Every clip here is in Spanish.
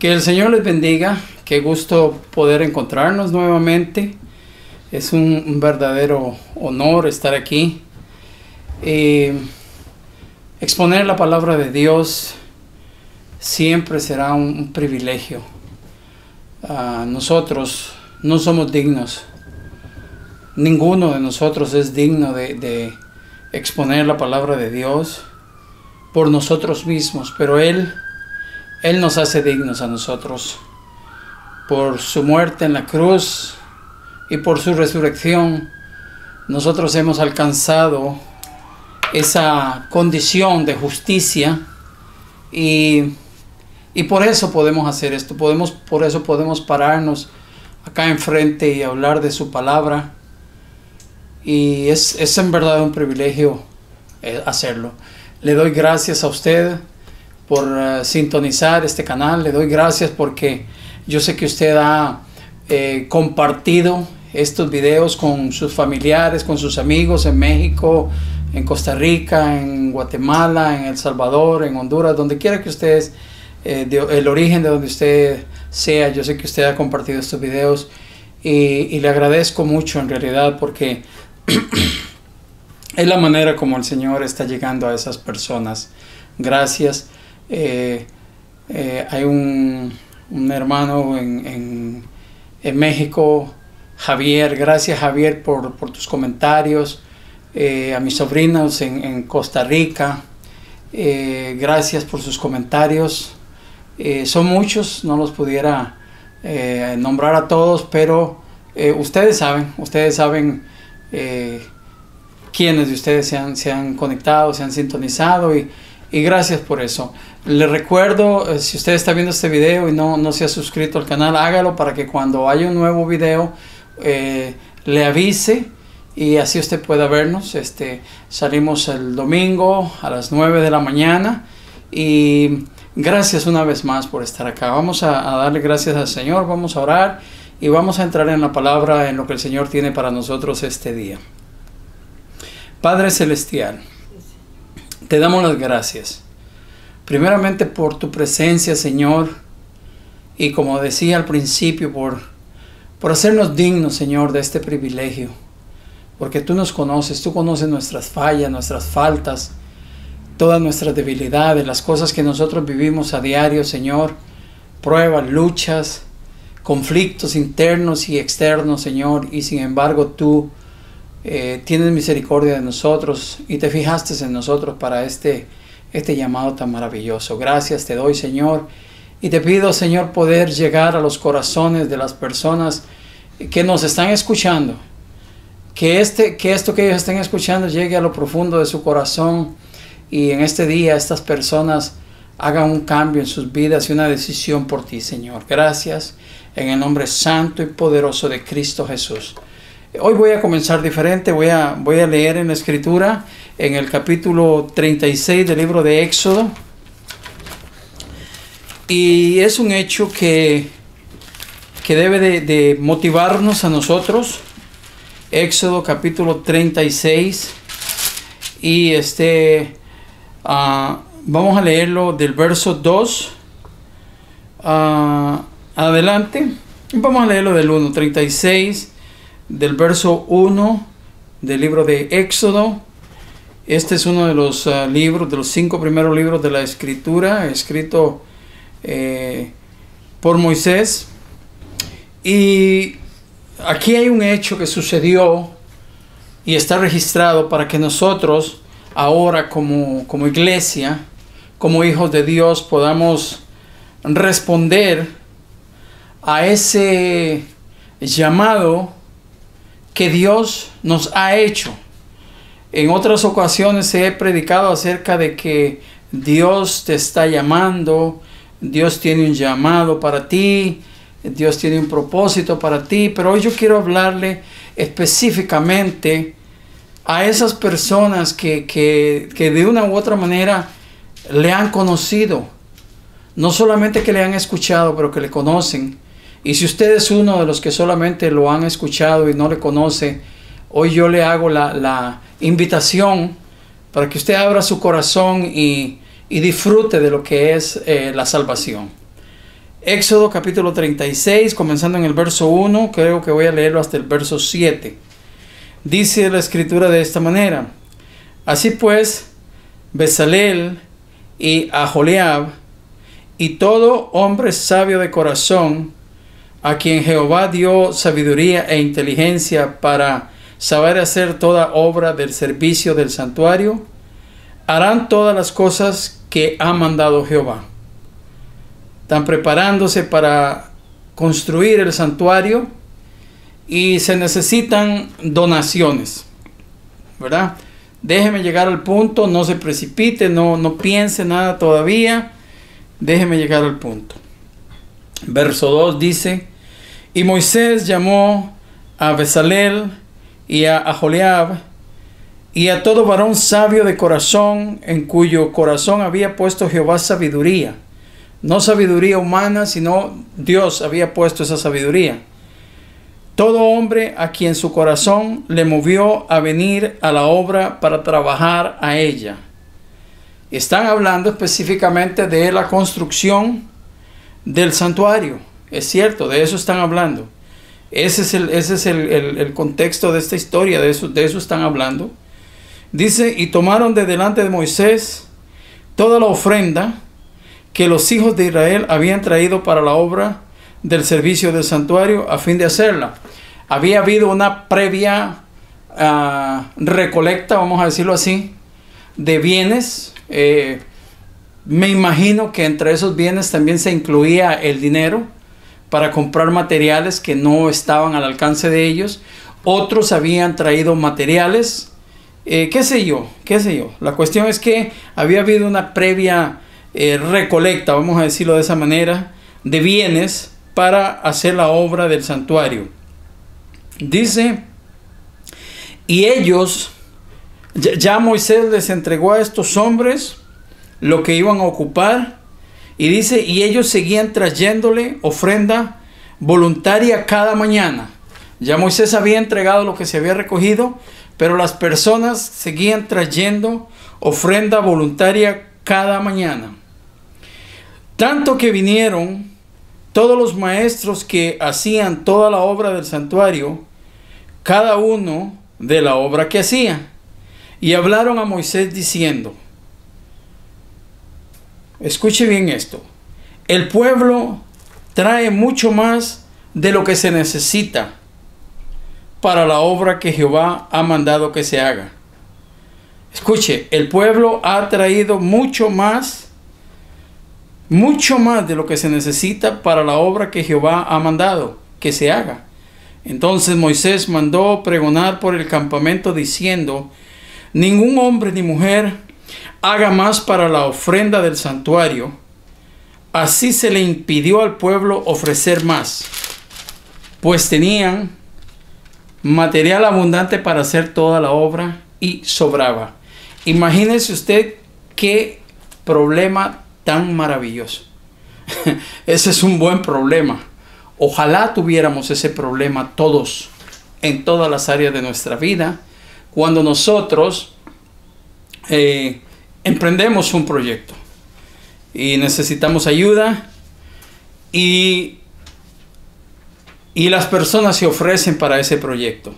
Que el Señor les bendiga. Qué gusto poder encontrarnos nuevamente. Es un verdadero honor estar aquí. Exponer la palabra de Dios siempre será un privilegio. Nosotros no somos dignos. Ninguno de nosotros es digno de exponer la palabra de Dios por nosotros mismos, pero Él nos hace dignos a nosotros. Por su muerte en la cruz y por su resurrección, nosotros hemos alcanzado esa condición de justicia y por eso podemos hacer esto. Por eso podemos pararnos acá enfrente y hablar de su palabra. Y es en verdad un privilegio hacerlo. Le doy gracias a usted por sintonizar este canal. Le doy gracias porque yo sé que usted ha compartido estos videos con sus familiares, con sus amigos en México, en Costa Rica, en Guatemala, en El Salvador, en Honduras, donde quiera que usted el origen de donde usted sea. Yo sé que usted ha compartido estos videos y le agradezco mucho en realidad porque es la manera como el Señor está llegando a esas personas. Gracias. Hay un hermano en México, Javier. Gracias, Javier, por tus comentarios. A mis sobrinos en Costa Rica, gracias por sus comentarios. Son muchos, no los pudiera nombrar a todos, pero ustedes saben quiénes de ustedes se han conectado, se han sintonizado y gracias por eso. Les recuerdo, si usted está viendo este video y no se ha suscrito al canal, hágalo para que cuando haya un nuevo video le avise y así usted pueda vernos. Salimos el domingo a las 9 de la mañana y gracias una vez más por estar acá. Vamos a darle gracias al Señor, vamos a orar y vamos a entrar en la palabra, en lo que el Señor tiene para nosotros este día. Padre Celestial, te damos las gracias, primeramente por tu presencia, Señor, y como decía al principio, por hacernos dignos, Señor, de este privilegio, porque tú nos conoces, tú conoces nuestras fallas, nuestras faltas, todas nuestras debilidades, las cosas que nosotros vivimos a diario, Señor, pruebas, luchas, conflictos internos y externos, Señor, y sin embargo tú tienes misericordia de nosotros y te fijaste en nosotros para este llamado tan maravilloso. Gracias te doy, Señor, y te pido, Señor, poder llegar a los corazones de las personas que nos están escuchando, que esto que ellos estén escuchando llegue a lo profundo de su corazón y en este día estas personas hagan un cambio en sus vidas y una decisión por ti, Señor. Gracias en el nombre santo y poderoso de Cristo Jesús. Hoy voy a comenzar diferente, voy a leer en la Escritura, en el capítulo 36 del libro de Éxodo. Y es un hecho que debe de motivarnos a nosotros. Éxodo capítulo 36. Y vamos a leerlo del verso 2 adelante. Vamos a leerlo del 1, 36. Del verso 1 del libro de Éxodo. Este es uno de los libros, de los 5 primeros libros de la Escritura, escrito por Moisés. Y aquí hay un hecho que sucedió y está registrado para que nosotros ahora como iglesia, como hijos de Dios, podamos responder a ese llamado que Dios nos ha hecho. En otras ocasiones he predicado acerca de que Dios te está llamando, Dios tiene un llamado para ti, Dios tiene un propósito para ti, pero hoy yo quiero hablarle específicamente a esas personas que de una u otra manera le han conocido, no solamente que le han escuchado, pero que le conocen. Y si usted es uno de los que solamente lo han escuchado y no le conoce, hoy yo le hago la invitación para que usted abra su corazón y disfrute de lo que es la salvación. Éxodo capítulo 36, comenzando en el verso 1, creo que voy a leerlo hasta el verso 7. Dice la escritura de esta manera: así pues, Bezaleel y Aholiab y todo hombre sabio de corazón, a quien Jehová dio sabiduría e inteligencia para saber hacer toda obra del servicio del santuario, harán todas las cosas que ha mandado Jehová. Están preparándose para construir el santuario y se necesitan donaciones, ¿verdad? Déjeme llegar al punto, no se precipite, no piense nada todavía, déjeme llegar al punto. Verso 2 dice: y Moisés llamó a Bezaleel y a Aholiab y a todo varón sabio de corazón, en cuyo corazón había puesto Jehová sabiduría. No sabiduría humana, sino Dios había puesto esa sabiduría. Todo hombre a quien su corazón le movió a venir a la obra para trabajar a ella. Están hablando específicamente de la construcción del santuario. Es cierto, de eso están hablando. Ese es el contexto de esta historia, de eso están hablando. Dice: y tomaron de delante de Moisés toda la ofrenda que los hijos de Israel habían traído para la obra del servicio del santuario a fin de hacerla. Había habido una previa recolecta, vamos a decirlo así, de bienes. Me imagino que entre esos bienes también se incluía el dinero para comprar materiales que no estaban al alcance de ellos. Otros habían traído materiales, qué sé yo. La cuestión es que había habido una previa recolecta, vamos a decirlo de esa manera, de bienes para hacer la obra del santuario. Dice: y ellos, ya Moisés les entregó a estos hombres lo que iban a ocupar, y dice: y ellos seguían trayéndole ofrenda voluntaria cada mañana. Ya Moisés había entregado lo que se había recogido, pero las personas seguían trayendo ofrenda voluntaria cada mañana. Tanto que vinieron todos los maestros que hacían toda la obra del santuario, cada uno de la obra que hacía, y hablaron a Moisés diciendo, escuche bien esto: el pueblo trae mucho más de lo que se necesita para la obra que Jehová ha mandado que se haga. Escuche, el pueblo ha traído mucho más de lo que se necesita para la obra que Jehová ha mandado que se haga. Entonces Moisés mandó pregonar por el campamento diciendo: ningún hombre ni mujer haga más para la ofrenda del santuario. Así se le impidió al pueblo ofrecer más, pues tenían material abundante para hacer toda la obra y sobraba. Imagínese usted qué problema tan maravilloso. Ese es un buen problema. Ojalá tuviéramos ese problema todos, en todas las áreas de nuestra vida, cuando nosotros emprendemos un proyecto y necesitamos ayuda y las personas se ofrecen para ese proyecto.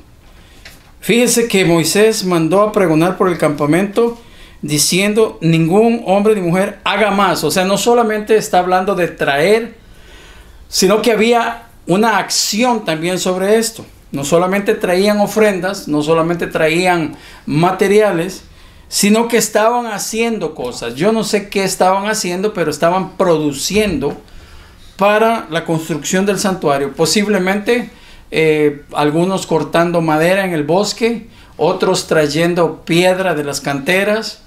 Fíjese que Moisés mandó a pregonar por el campamento diciendo: ningún hombre ni mujer haga más. O sea, no solamente está hablando de traer, sino que había una acción también sobre esto. No solamente traían ofrendas, no solamente traían materiales, sino que estaban haciendo cosas. Yo no sé qué estaban haciendo, pero estaban produciendo para la construcción del santuario. Posiblemente algunos cortando madera en el bosque, otros trayendo piedra de las canteras,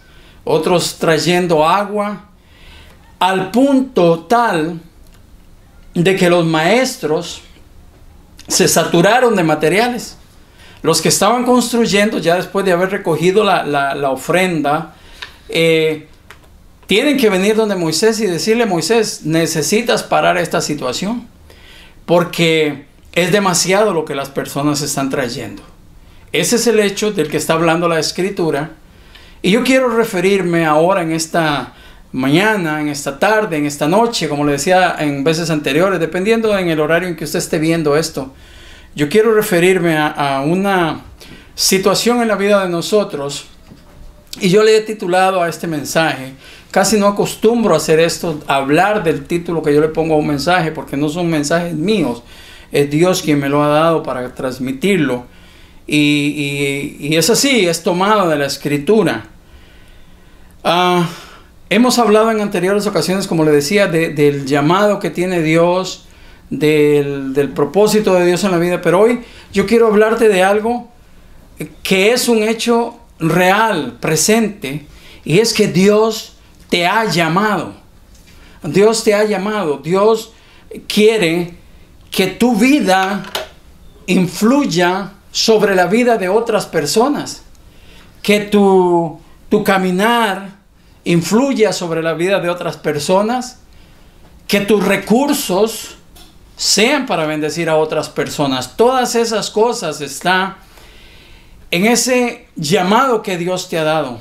otros trayendo agua, al punto tal de que los maestros se saturaron de materiales. Los que estaban construyendo, ya después de haber recogido la ofrenda, tienen que venir donde Moisés y decirle: Moisés, necesitas parar esta situación, porque es demasiado lo que las personas están trayendo. Ese es el hecho del que está hablando la Escritura. Y yo quiero referirme ahora en esta mañana, en esta tarde, en esta noche, como le decía en veces anteriores, dependiendo en el horario en que usted esté viendo esto, yo quiero referirme a una situación en la vida de nosotros, y yo le he titulado a este mensaje. Casi no acostumbro a hacer esto, a hablar del título que yo le pongo a un mensaje, porque no son mensajes míos, es Dios quien me lo ha dado para transmitirlo, y es así, es tomado de la Escritura. Hemos hablado en anteriores ocasiones, como le decía, del llamado que tiene Dios, del propósito de Dios en la vida, pero hoy yo quiero hablarte de algo que es un hecho real, presente, y es que Dios te ha llamado. Dios te ha llamado. Dios quiere que tu vida influya sobre la vida de otras personas, que tu caminar influya sobre la vida de otras personas, que tus recursos sean para bendecir a otras personas. Todas esas cosas están en ese llamado que Dios te ha dado.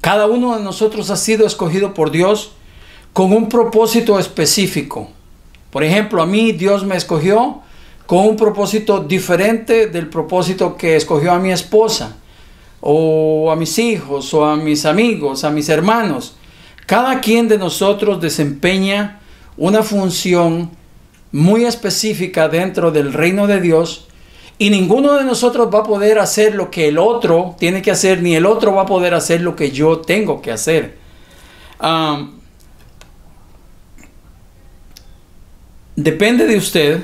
Cada uno de nosotros ha sido escogido por Dios con un propósito específico. Por ejemplo, a mí Dios me escogió con un propósito diferente del propósito que escogió a mi esposa, o a mis hijos, o a mis amigos, a mis hermanos. Cada quien de nosotros desempeña una función muy específica dentro del reino de Dios, y ninguno de nosotros va a poder hacer lo que el otro tiene que hacer, ni el otro va a poder hacer lo que yo tengo que hacer. Depende de usted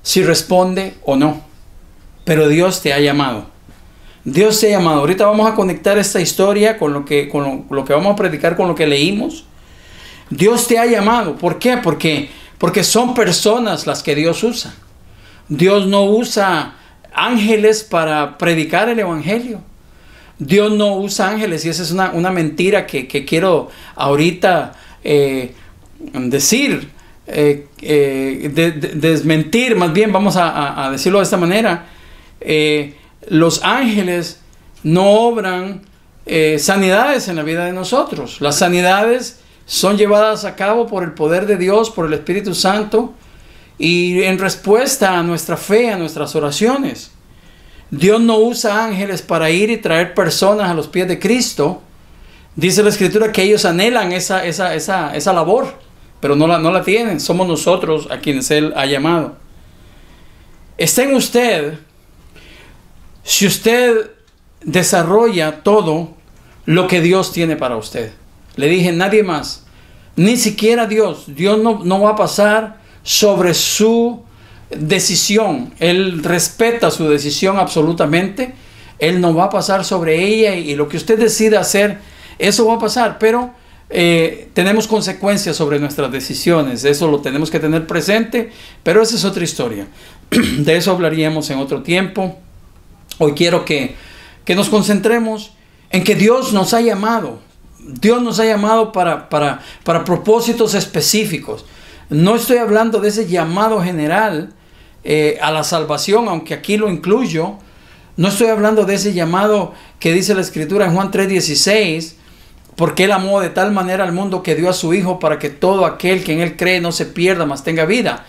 si responde o no, pero Dios te ha llamado. Dios te ha llamado. Ahorita vamos a conectar esta historia con lo que vamos a predicar, con lo que leímos. Dios te ha llamado. ¿Por qué? Porque son personas las que Dios usa. Dios no usa ángeles para predicar el evangelio. Dios no usa ángeles, y esa es una mentira que quiero ahorita decir, desmentir, más bien vamos a decirlo de esta manera. Los ángeles no obran sanidades en la vida de nosotros. Las sanidades son llevadas a cabo por el poder de Dios, por el Espíritu Santo, y en respuesta a nuestra fe, a nuestras oraciones. Dios no usa ángeles para ir y traer personas a los pies de Cristo. Dice la Escritura que ellos anhelan esa labor, pero no la tienen. Somos nosotros a quienes Él ha llamado. Está en usted, si usted desarrolla todo lo que Dios tiene para usted. Le dije, nadie más, ni siquiera Dios. Dios no va a pasar sobre su decisión. Él respeta su decisión absolutamente. Él no va a pasar sobre ella, y lo que usted decida hacer, eso va a pasar. Pero tenemos consecuencias sobre nuestras decisiones. Eso lo tenemos que tener presente, pero esa es otra historia. De eso hablaríamos en otro tiempo. Hoy quiero que nos concentremos en que Dios nos ha llamado. Dios nos ha llamado para propósitos específicos. No estoy hablando de ese llamado general a la salvación, aunque aquí lo incluyo. No estoy hablando de ese llamado que dice la Escritura en Juan 3:16, porque Él amó de tal manera al mundo que dio a su Hijo para que todo aquel que en Él cree no se pierda, mas tenga vida.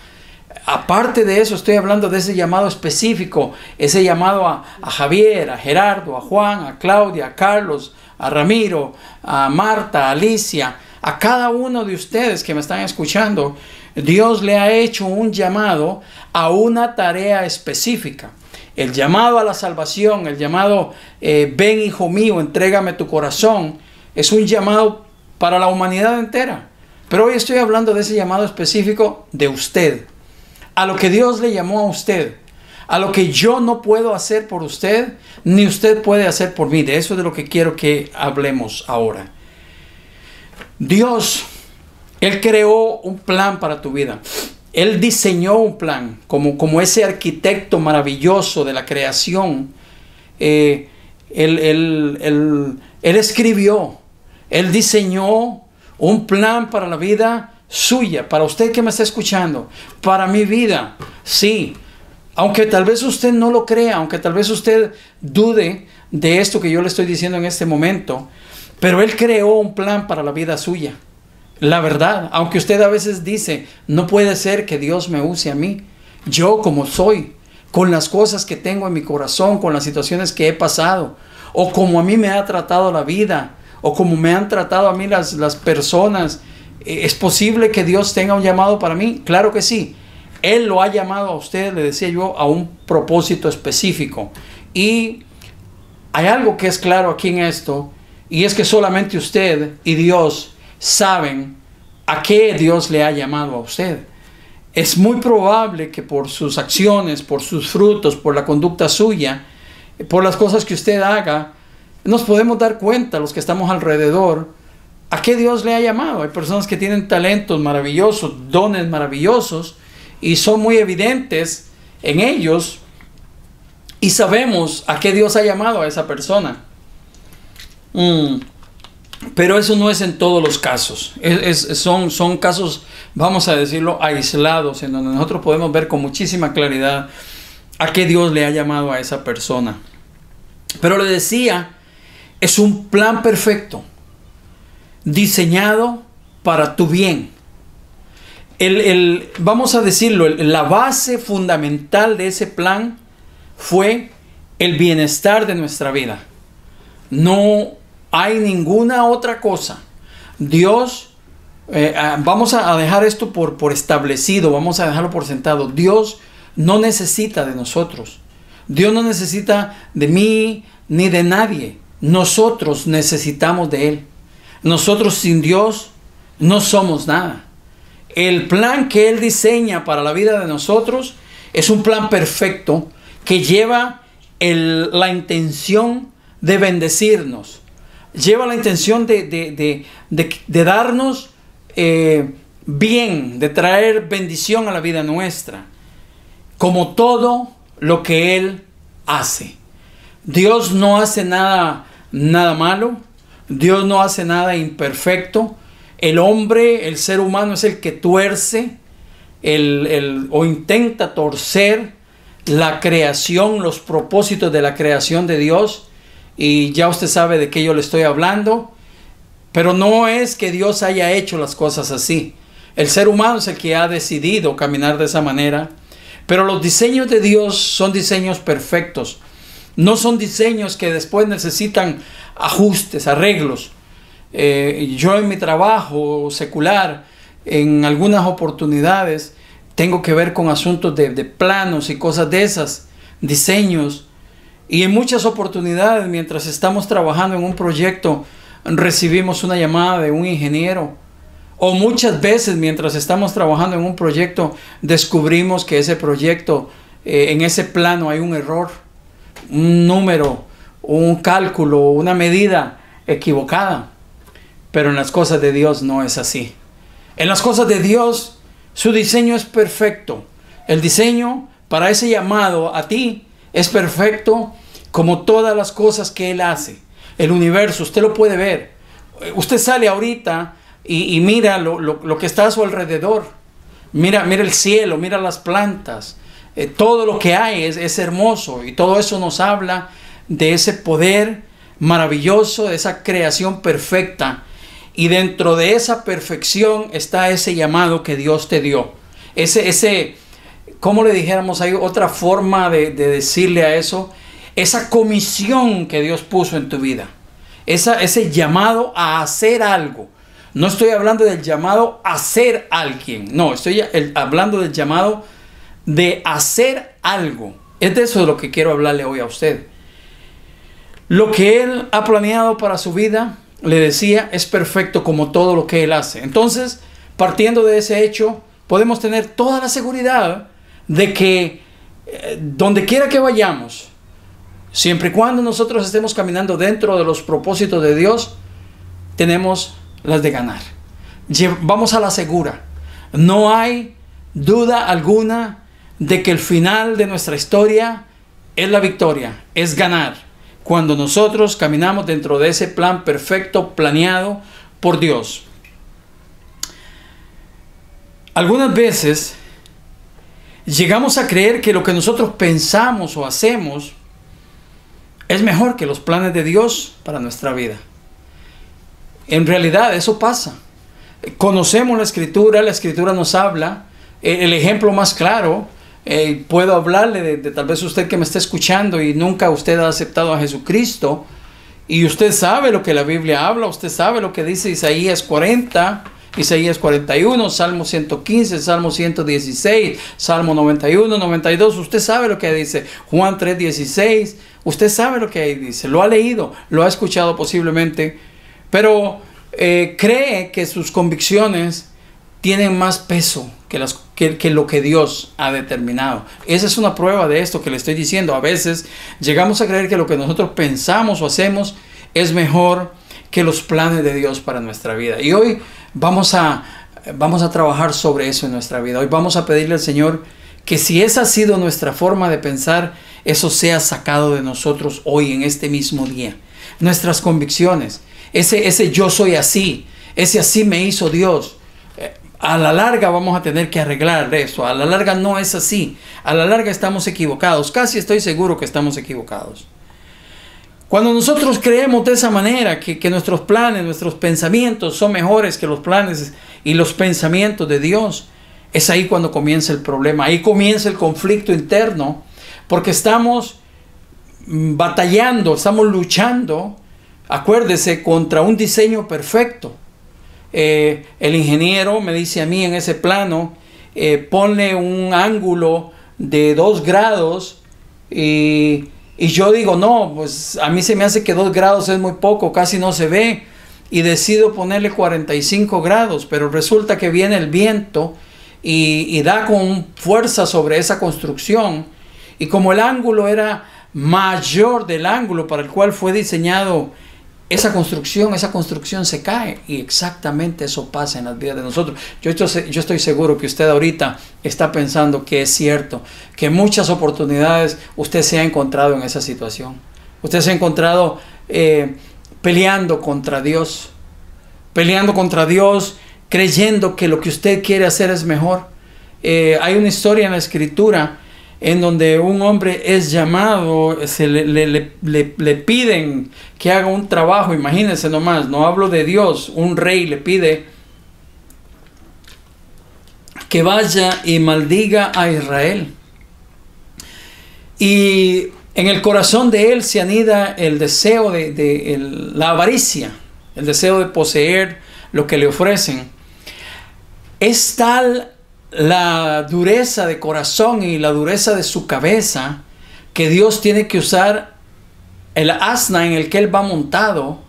Aparte de eso, estoy hablando de ese llamado específico, ese llamado a Javier, a Gerardo, a Juan, a Claudia, a Carlos, a Ramiro, a Marta, a Alicia, a cada uno de ustedes que me están escuchando. Dios le ha hecho un llamado a una tarea específica. El llamado a la salvación, el llamado ven hijo mío, entrégame tu corazón, es un llamado para la humanidad entera. Pero hoy estoy hablando de ese llamado específico de usted, a lo que Dios le llamó a usted, a lo que yo no puedo hacer por usted, ni usted puede hacer por mí. De eso es de lo que quiero que hablemos ahora. Dios, Él creó un plan para tu vida. Él diseñó un plan, como ese arquitecto maravilloso de la creación. Él escribió, Él diseñó un plan para la vida suya, para usted que me está escuchando, para mi vida. Sí, aunque tal vez usted no lo crea, aunque tal vez usted dude de esto que yo le estoy diciendo en este momento, Pero Él creó un plan para la vida suya. La verdad, aunque usted a veces dice, no puede ser que Dios me use a mí. Yo como soy, con las cosas que tengo en mi corazón, con las situaciones que he pasado, o como a mí me ha tratado la vida, o como me han tratado a mí las personas, ¿es posible que Dios tenga un llamado para mí? Claro que sí. Él lo ha llamado a usted, le decía yo, a un propósito específico. Y hay algo que es claro aquí en esto, y es que solamente usted y Dios saben a qué Dios le ha llamado a usted. Es muy probable que por sus acciones, por sus frutos, por la conducta suya, por las cosas que usted haga, nos podemos dar cuenta, los que estamos alrededor, a qué Dios le ha llamado. Hay personas que tienen talentos maravillosos, dones maravillosos, y son muy evidentes en ellos, y sabemos a qué Dios ha llamado a esa persona. Pero eso no es en todos los casos. Son casos, vamos a decirlo, aislados, en donde nosotros podemos ver con muchísima claridad a qué Dios le ha llamado a esa persona. Pero le decía, es un plan perfecto, diseñado para tu bien. Vamos a decirlo, la base fundamental de ese plan fue el bienestar de nuestra vida. No hay ninguna otra cosa. Dios, vamos a dejar esto por establecido, vamos a dejarlo por sentado. Dios no necesita de nosotros. Dios no necesita de mí ni de nadie. Nosotros necesitamos de Él. Nosotros sin Dios no somos nada. El plan que Él diseña para la vida de nosotros es un plan perfecto que lleva la intención de bendecirnos. Lleva la intención de darnos bien, de traer bendición a la vida nuestra, como todo lo que Él hace. Dios no hace nada malo, Dios no hace nada imperfecto. El hombre, el ser humano, es el que tuerce o intenta torcer la creación, los propósitos de la creación de Dios. Y ya usted sabe de qué yo le estoy hablando. Pero no es que Dios haya hecho las cosas así. El ser humano es el que ha decidido caminar de esa manera. Pero los diseños de Dios son diseños perfectos. No son diseños que después necesitan ajustes, arreglos. Yo en mi trabajo secular, en algunas oportunidades, tengo que ver con asuntos de planos y cosas de esas, diseños. Y en muchas oportunidades, mientras estamos trabajando en un proyecto, recibimos una llamada de un ingeniero. O muchas veces, mientras estamos trabajando en un proyecto, descubrimos que ese proyecto, en ese plano hay un error, un número, un cálculo, una medida equivocada. Pero en las cosas de Dios no es así. En las cosas de Dios, su diseño es perfecto. El diseño para ese llamado a ti es perfecto, como todas las cosas que Él hace. El universo, usted lo puede ver. Usted sale ahorita y mira lo que está a su alrededor. Mira el cielo, mira las plantas. Todo lo que hay es hermoso. Y todo eso nos habla de ese poder maravilloso, de esa creación perfecta. Y dentro de esa perfección está ese llamado que Dios te dio. ¿Cómo le dijéramos? Hay otra forma de decirle a eso. Esa comisión que Dios puso en tu vida. Ese llamado a hacer algo. No estoy hablando del llamado a ser alguien. No, estoy hablando del llamado de hacer algo. Es de eso de lo que quiero hablarle hoy a usted. Lo que Él ha planeado para su vida, le decía, es perfecto como todo lo que Él hace. Entonces, partiendo de ese hecho, podemos tener toda la seguridad de que donde quiera que vayamos, siempre y cuando nosotros estemos caminando dentro de los propósitos de Dios, tenemos las de ganar. Vamos a la segura. No hay duda alguna de que el final de nuestra historia es la victoria, es ganar. Cuando nosotros caminamos dentro de ese plan perfecto, planeado por Dios. Algunas veces llegamos a creer que lo que nosotros pensamos o hacemos es mejor que los planes de Dios para nuestra vida. En realidad eso pasa. Conocemos la Escritura nos habla. El ejemplo más claro, puedo hablarle de tal vez usted que me está escuchando y nunca usted ha aceptado a Jesucristo, y usted sabe lo que la Biblia habla, usted sabe lo que dice Isaías 40, Isaías 41, Salmo 115, Salmo 116, Salmo 91, 92, usted sabe lo que dice, Juan 3, 16, usted sabe lo que ahí dice, lo ha leído, lo ha escuchado posiblemente, pero cree que sus convicciones tienen más peso que lo que Dios ha determinado. Esa es una prueba de esto que le estoy diciendo. A veces llegamos a creer que lo que nosotros pensamos o hacemos es mejor que los planes de Dios para nuestra vida. Y hoy vamos a trabajar sobre eso en nuestra vida. Hoy vamos a pedirle al Señor que si esa ha sido nuestra forma de pensar, eso sea sacado de nosotros hoy en este mismo día. Nuestras convicciones, ese yo soy así, ese así me hizo Dios. A la larga vamos a tener que arreglar eso. A la larga no es así. A la larga estamos equivocados. Casi estoy seguro que estamos equivocados. Cuando nosotros creemos de esa manera, que nuestros planes, nuestros pensamientos son mejores que los planes y los pensamientos de Dios, es ahí cuando comienza el problema. Ahí comienza el conflicto interno, porque estamos batallando, estamos luchando, acuérdese, contra un diseño perfecto. El ingeniero me dice a mí en ese plano, ponle un ángulo de 2 grados y yo digo, no, pues a mí se me hace que 2 grados es muy poco, casi no se ve, y decido ponerle 45 grados, pero resulta que viene el viento y da con fuerza sobre esa construcción, y como el ángulo era mayor del ángulo para el cual fue diseñado esa construcción se cae, y exactamente eso pasa en las vidas de nosotros. Yo estoy seguro que usted ahorita está pensando que es cierto, que muchas oportunidades usted se ha encontrado en esa situación. Usted se ha encontrado peleando contra Dios, creyendo que lo que usted quiere hacer es mejor. Hay una historia en la Escritura en donde un hombre es llamado, le piden que haga un trabajo. Imagínense nomás, no hablo de Dios, un rey le pide que vaya y maldiga a Israel, y en el corazón de él se anida el deseo la avaricia, el deseo de poseer lo que le ofrecen. Es tal la dureza de corazón y la dureza de su cabeza que Dios tiene que usar el asna en el que él va montado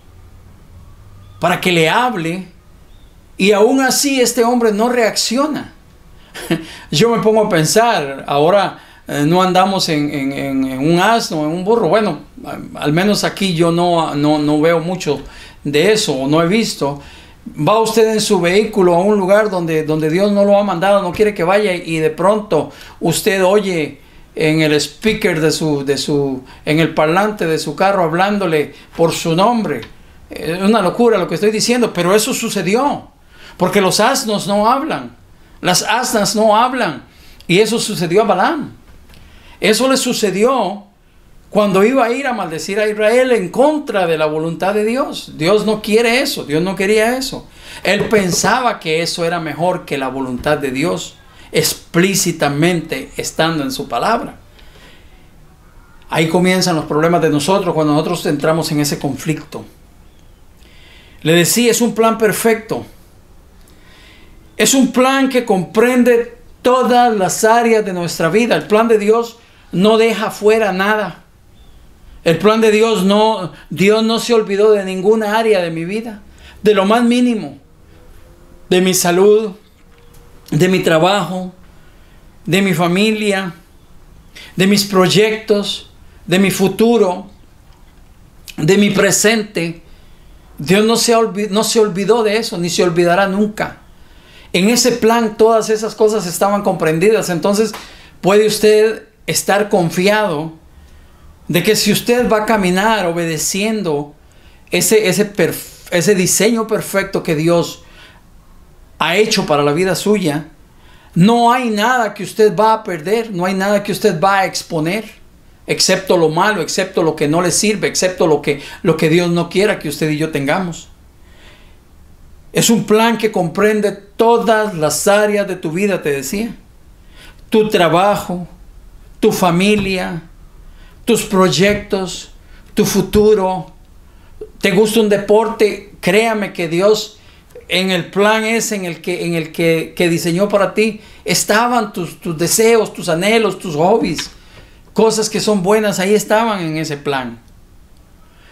para que le hable, y aún así este hombre no reacciona. Yo me pongo a pensar, ahora no andamos en un asno, en un burro. Bueno, al menos aquí yo no veo mucho de eso, o no he visto. Va usted en su vehículo a un lugar donde Dios no lo ha mandado, no quiere que vaya, y de pronto usted oye en el speaker en el parlante de su carro hablándole por su nombre. Es una locura lo que estoy diciendo, pero eso sucedió, porque los asnos no hablan, las asnas no hablan, y eso sucedió a Balaam. Eso le sucedió cuando iba a ir a maldecir a Israel en contra de la voluntad de Dios. Dios no quiere eso, Dios no quería eso. Él pensaba que eso era mejor que la voluntad de Dios, explícitamente estando en su palabra. Ahí comienzan los problemas de nosotros cuando nosotros entramos en ese conflicto. Le decía, es un plan perfecto. Es un plan que comprende todas las áreas de nuestra vida. El plan de Dios no deja fuera nada. El plan de Dios no se olvidó de ninguna área de mi vida, de lo más mínimo, de mi salud, de mi trabajo, de mi familia, de mis proyectos, de mi futuro, de mi presente. Dios no se olvidó de eso, ni se olvidará nunca. En ese plan todas esas cosas estaban comprendidas. Entonces puede usted estar confiado de que si usted va a caminar obedeciendo ese diseño perfecto que Dios ha hecho para la vida suya, no hay nada que usted va a perder, no hay nada que usted va a exponer, excepto lo malo, excepto lo que no le sirve, excepto lo que Dios no quiera que usted y yo tengamos. Es un plan que comprende todas las áreas de tu vida, te decía. Tu trabajo, tu familia, tus proyectos, tu futuro. ¿Te gusta un deporte? Créame que Dios, en el plan ese en el que diseñó para ti, estaban tus deseos, tus anhelos, tus hobbies, cosas que son buenas, ahí estaban en ese plan.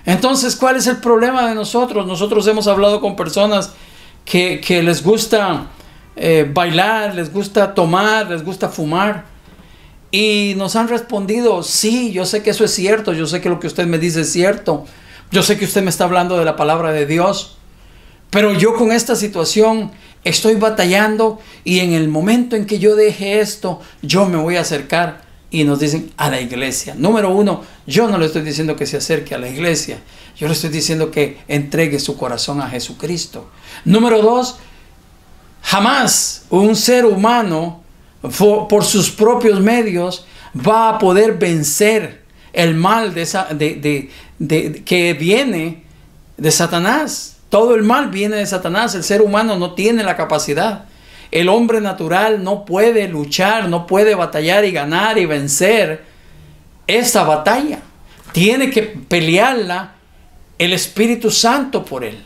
Entonces, ¿cuál es el problema de nosotros? Nosotros hemos hablado con personas que les gusta bailar, les gusta tomar, les gusta fumar, y nos han respondido: sí, yo sé que eso es cierto, yo sé que lo que usted me dice es cierto, yo sé que usted me está hablando de la palabra de Dios, pero yo con esta situación estoy batallando, y en el momento en que yo deje esto, yo me voy a acercar. Y nos dicen: a la iglesia. Número uno, yo no le estoy diciendo que se acerque a la iglesia, yo le estoy diciendo que entregue su corazón a Jesucristo. Número dos, jamás un ser humano por sus propios medios va a poder vencer el mal que viene de Satanás. Todo el mal viene de Satanás. El ser humano no tiene la capacidad. El hombre natural no puede luchar, no puede batallar y ganar y vencer esta batalla. Tiene que pelearla el Espíritu Santo por él.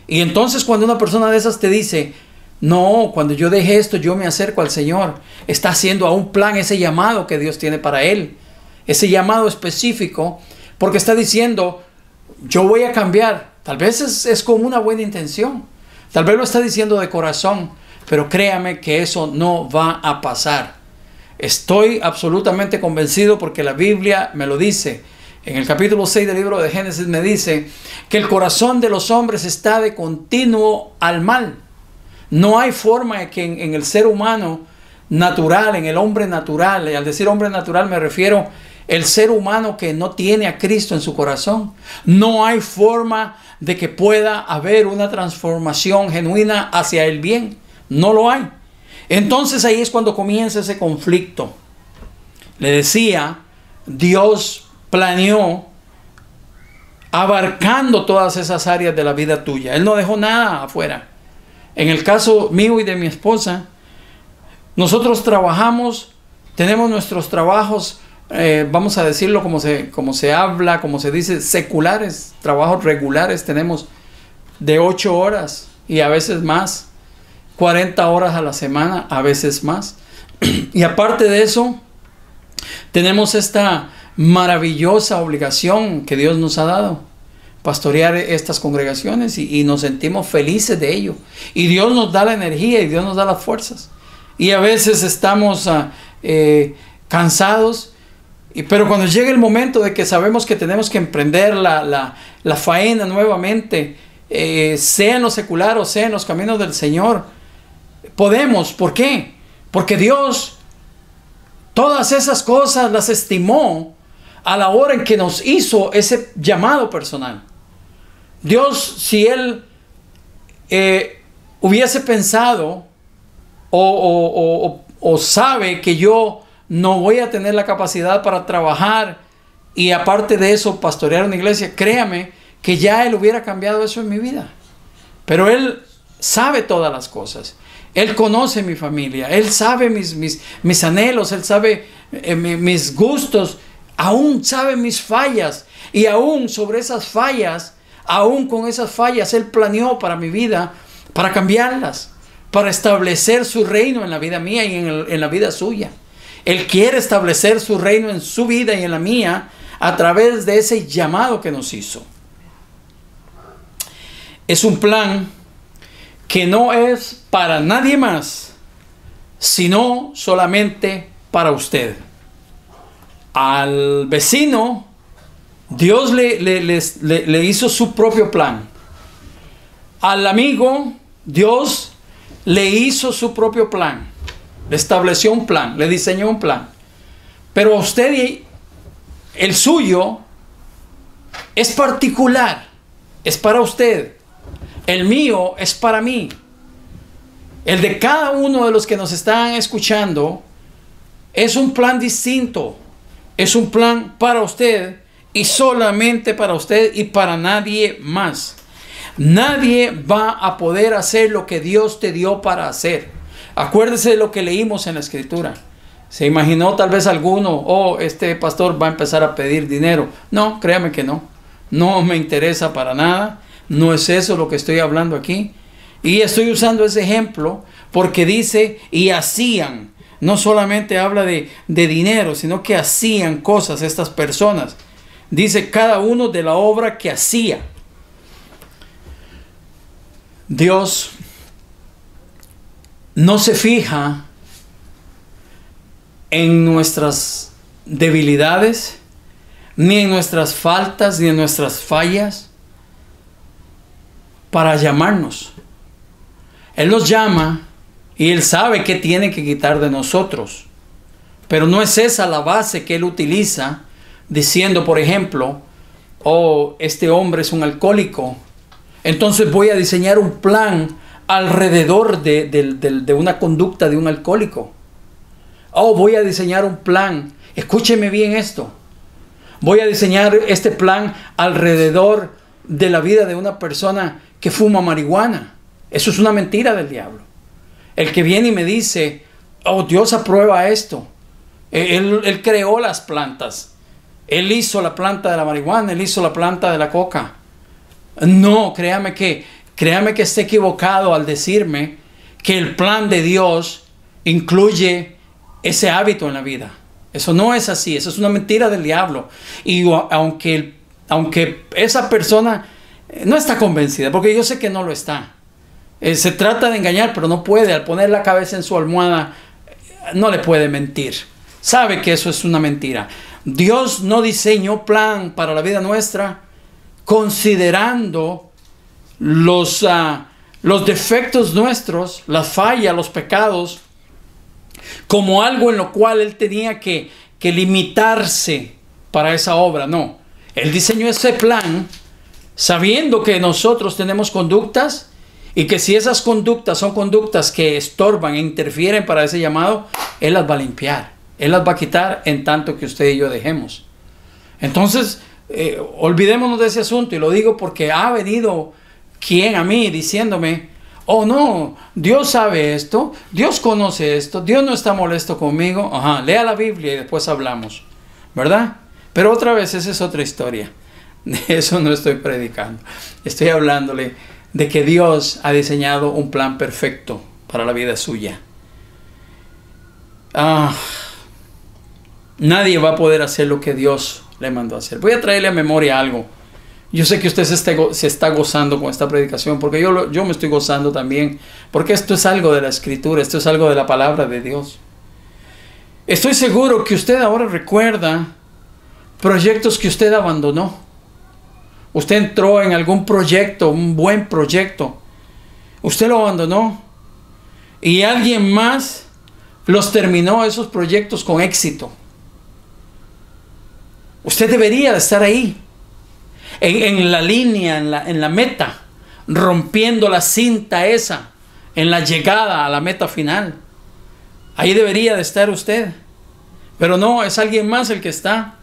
Y entonces, cuando una persona de esas te dice: no, cuando yo deje esto, yo me acerco al Señor, está haciendo a un plan ese llamado que Dios tiene para él, ese llamado específico, porque está diciendo: yo voy a cambiar. Tal vez es con una buena intención, tal vez lo está diciendo de corazón, pero créame que eso no va a pasar. Estoy absolutamente convencido, porque la Biblia me lo dice. En el capítulo 6 del libro de Génesis me dice que el corazón de los hombres está de continuo al mal. No hay forma de que en el ser humano natural, en el hombre natural, y al decir hombre natural me refiero el ser humano que no tiene a Cristo en su corazón, no hay forma de que pueda haber una transformación genuina hacia el bien. No lo hay. Entonces ahí es cuando comienza ese conflicto. Le decía, Dios planeó abarcando todas esas áreas de la vida tuya. Él no dejó nada afuera. En el caso mío y de mi esposa, nosotros trabajamos, tenemos nuestros trabajos, vamos a decirlo como se habla, como se dice, seculares, trabajos regulares. Tenemos de 8 horas y a veces más, 40 horas a la semana, a veces más. Y aparte de eso, tenemos esta maravillosa obligación que Dios nos ha dado: pastorear estas congregaciones, y nos sentimos felices de ello. Y Dios nos da la energía y Dios nos da las fuerzas. Y a veces estamos cansados, pero cuando llega el momento de que sabemos que tenemos que emprender la faena nuevamente, sea en lo secular o sea en los caminos del Señor, podemos. ¿Por qué? Porque Dios todas esas cosas las estimó a la hora en que nos hizo ese llamado personal. Dios, si Él hubiese pensado o sabe que yo no voy a tener la capacidad para trabajar y aparte de eso pastorear una iglesia, créame que ya Él hubiera cambiado eso en mi vida. Pero Él sabe todas las cosas. Él conoce mi familia, Él sabe mis anhelos, Él sabe mis gustos, aún sabe mis fallas, y aún sobre esas fallas, aún con esas fallas, Él planeó para mi vida, para cambiarlas, para establecer su reino en la vida mía y en la vida suya. Él quiere establecer su reino en su vida y en la mía a través de ese llamado que nos hizo. Es un plan que no es para nadie más, sino solamente para usted. Al vecino, Dios le hizo su propio plan. Al amigo, Dios le hizo su propio plan. Le estableció un plan, le diseñó un plan. Pero usted, el suyo, es particular, es para usted. El mío es para mí. El de cada uno de los que nos están escuchando es un plan distinto. Es un plan para usted y solamente para usted y para nadie más. Nadie va a poder hacer lo que Dios te dio para hacer. Acuérdese de lo que leímos en la Escritura. ¿Se imaginó tal vez alguno, oh, este pastor va a empezar a pedir dinero? No, créame que no. No me interesa para nada. No es eso lo que estoy hablando aquí. Y estoy usando ese ejemplo porque dice, y hacían. No solamente habla de dinero, sino que hacían cosas estas personas. Dice cada uno de la obra que hacía. Dios no se fija en nuestras debilidades, ni en nuestras faltas, ni en nuestras fallas, para llamarnos. Él nos llama y Él sabe qué tiene que quitar de nosotros. Pero no es esa la base que Él utiliza, diciendo, por ejemplo, oh, este hombre es un alcohólico, entonces voy a diseñar un plan alrededor de una conducta de un alcohólico. Oh, voy a diseñar un plan. Escúcheme bien esto. Voy a diseñar este plan alrededor de la vida de una persona que fuma marihuana. Eso es una mentira del diablo. El que viene y me dice, oh, Dios aprueba esto. Él creó las plantas. Él hizo la planta de la marihuana. Él hizo la planta de la coca. No, créame que esté equivocado al decirme que el plan de Dios incluye ese hábito en la vida. Eso no es así. Eso es una mentira del diablo. Y aunque esa persona no está convencida, porque yo sé que no lo está. Se trata de engañar, pero no puede. Al poner la cabeza en su almohada, no le puede mentir. Sabe que eso es una mentira. Dios no diseñó plan para la vida nuestra considerando los defectos nuestros, las fallas, los pecados, como algo en lo cual Él tenía que limitarse para esa obra. No, Él diseñó ese plan sabiendo que nosotros tenemos conductas y que si esas conductas son conductas que estorban e interfieren para ese llamado, Él las va a limpiar, Él las va a quitar en tanto que usted y yo dejemos. Entonces, olvidémonos de ese asunto, y lo digo porque ha venido quien a mí diciéndome, oh no, Dios sabe esto, Dios conoce esto, Dios no está molesto conmigo. Ajá, lea la Biblia y después hablamos, ¿verdad? Pero otra vez, esa es otra historia. De eso no estoy predicando. Estoy hablándole de que Dios ha diseñado un plan perfecto para la vida suya. Nadie va a poder hacer lo que Dios le mandó a hacer. Voy a traerle a memoria algo. Yo sé que usted se está gozando con esta predicación, porque yo me estoy gozando también, porque esto es algo de la Escritura, esto es algo de la palabra de Dios. Estoy seguro que usted ahora recuerda proyectos que usted abandonó. Usted entró en algún proyecto, un buen proyecto. Usted lo abandonó. Y alguien más los terminó, esos proyectos, con éxito. Usted debería de estar ahí. En la línea, en la meta. Rompiendo la cinta esa. En la llegada a la meta final. Ahí debería de estar usted. Pero no, es alguien más el que está.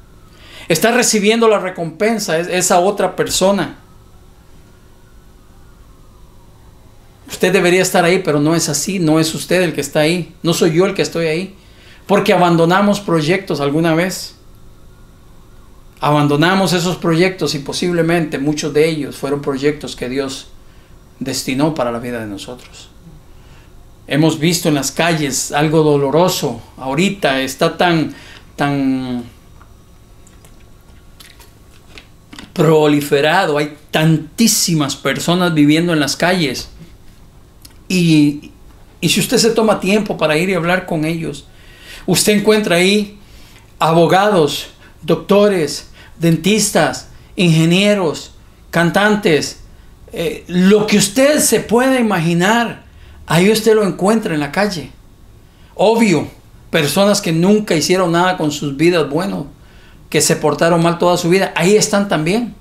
Está recibiendo la recompensa, es esa otra persona. Usted debería estar ahí, pero no es así. No es usted el que está ahí. No soy yo el que estoy ahí. Porque abandonamos proyectos alguna vez. Abandonamos esos proyectos y posiblemente muchos de ellos fueron proyectos que Dios destinó para la vida de nosotros. Hemos visto en las calles algo doloroso. Ahorita está tan proliferado, hay tantísimas personas viviendo en las calles, y si usted se toma tiempo para ir y hablar con ellos, usted encuentra ahí abogados, doctores, dentistas, ingenieros, cantantes, lo que usted se pueda imaginar, ahí usted lo encuentra en la calle. Obvio, personas que nunca hicieron nada con sus vidas, bueno, que se portaron mal toda su vida, ahí están también.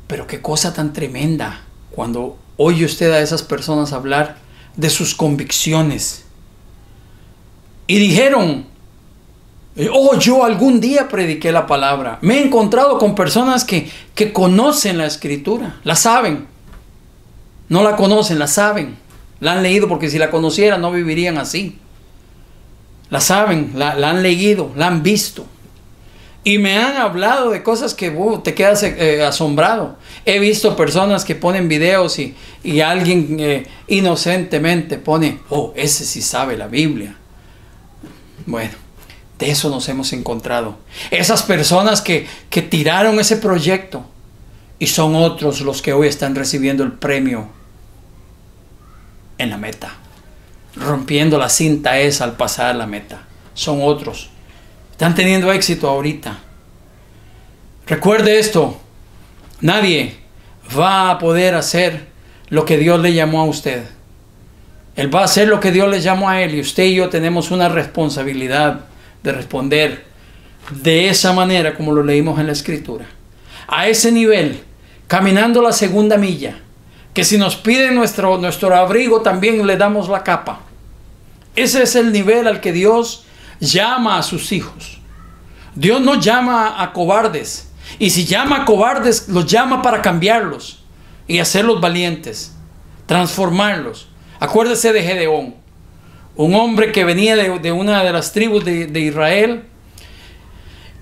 Pero qué cosa tan tremenda cuando oye usted a esas personas hablar de sus convicciones. Y dijeron, Oh, yo algún día prediqué la palabra. Me he encontrado con personas que conocen la Escritura, la saben. No la conocen, la saben. La han leído, porque si la conocieran no vivirían así. La saben, la han leído, la han visto. Y me han hablado de cosas que te quedas asombrado. He visto personas que ponen videos y alguien inocentemente pone, oh, ese sí sabe la Biblia. Bueno, de eso nos hemos encontrado. Esas personas que tiraron ese proyecto, y son otros los que hoy están recibiendo el premio en la meta. Rompiendo la cinta esa al pasar la meta. Son otros. Están teniendo éxito ahorita. Recuerde esto. Nadie va a poder hacer lo que Dios le llamó a usted. Él va a hacer lo que Dios le llamó a él. Y usted y yo tenemos una responsabilidad de responder de esa manera como lo leímos en la Escritura. A ese nivel, caminando la segunda milla. Que si nos piden nuestro abrigo, también le damos la capa. Ese es el nivel al que Dios llama a sus hijos. Dios no llama a cobardes. Y si llama a cobardes, los llama para cambiarlos y hacerlos valientes, transformarlos. Acuérdese de Gedeón, un hombre que venía de una de las tribus de Israel.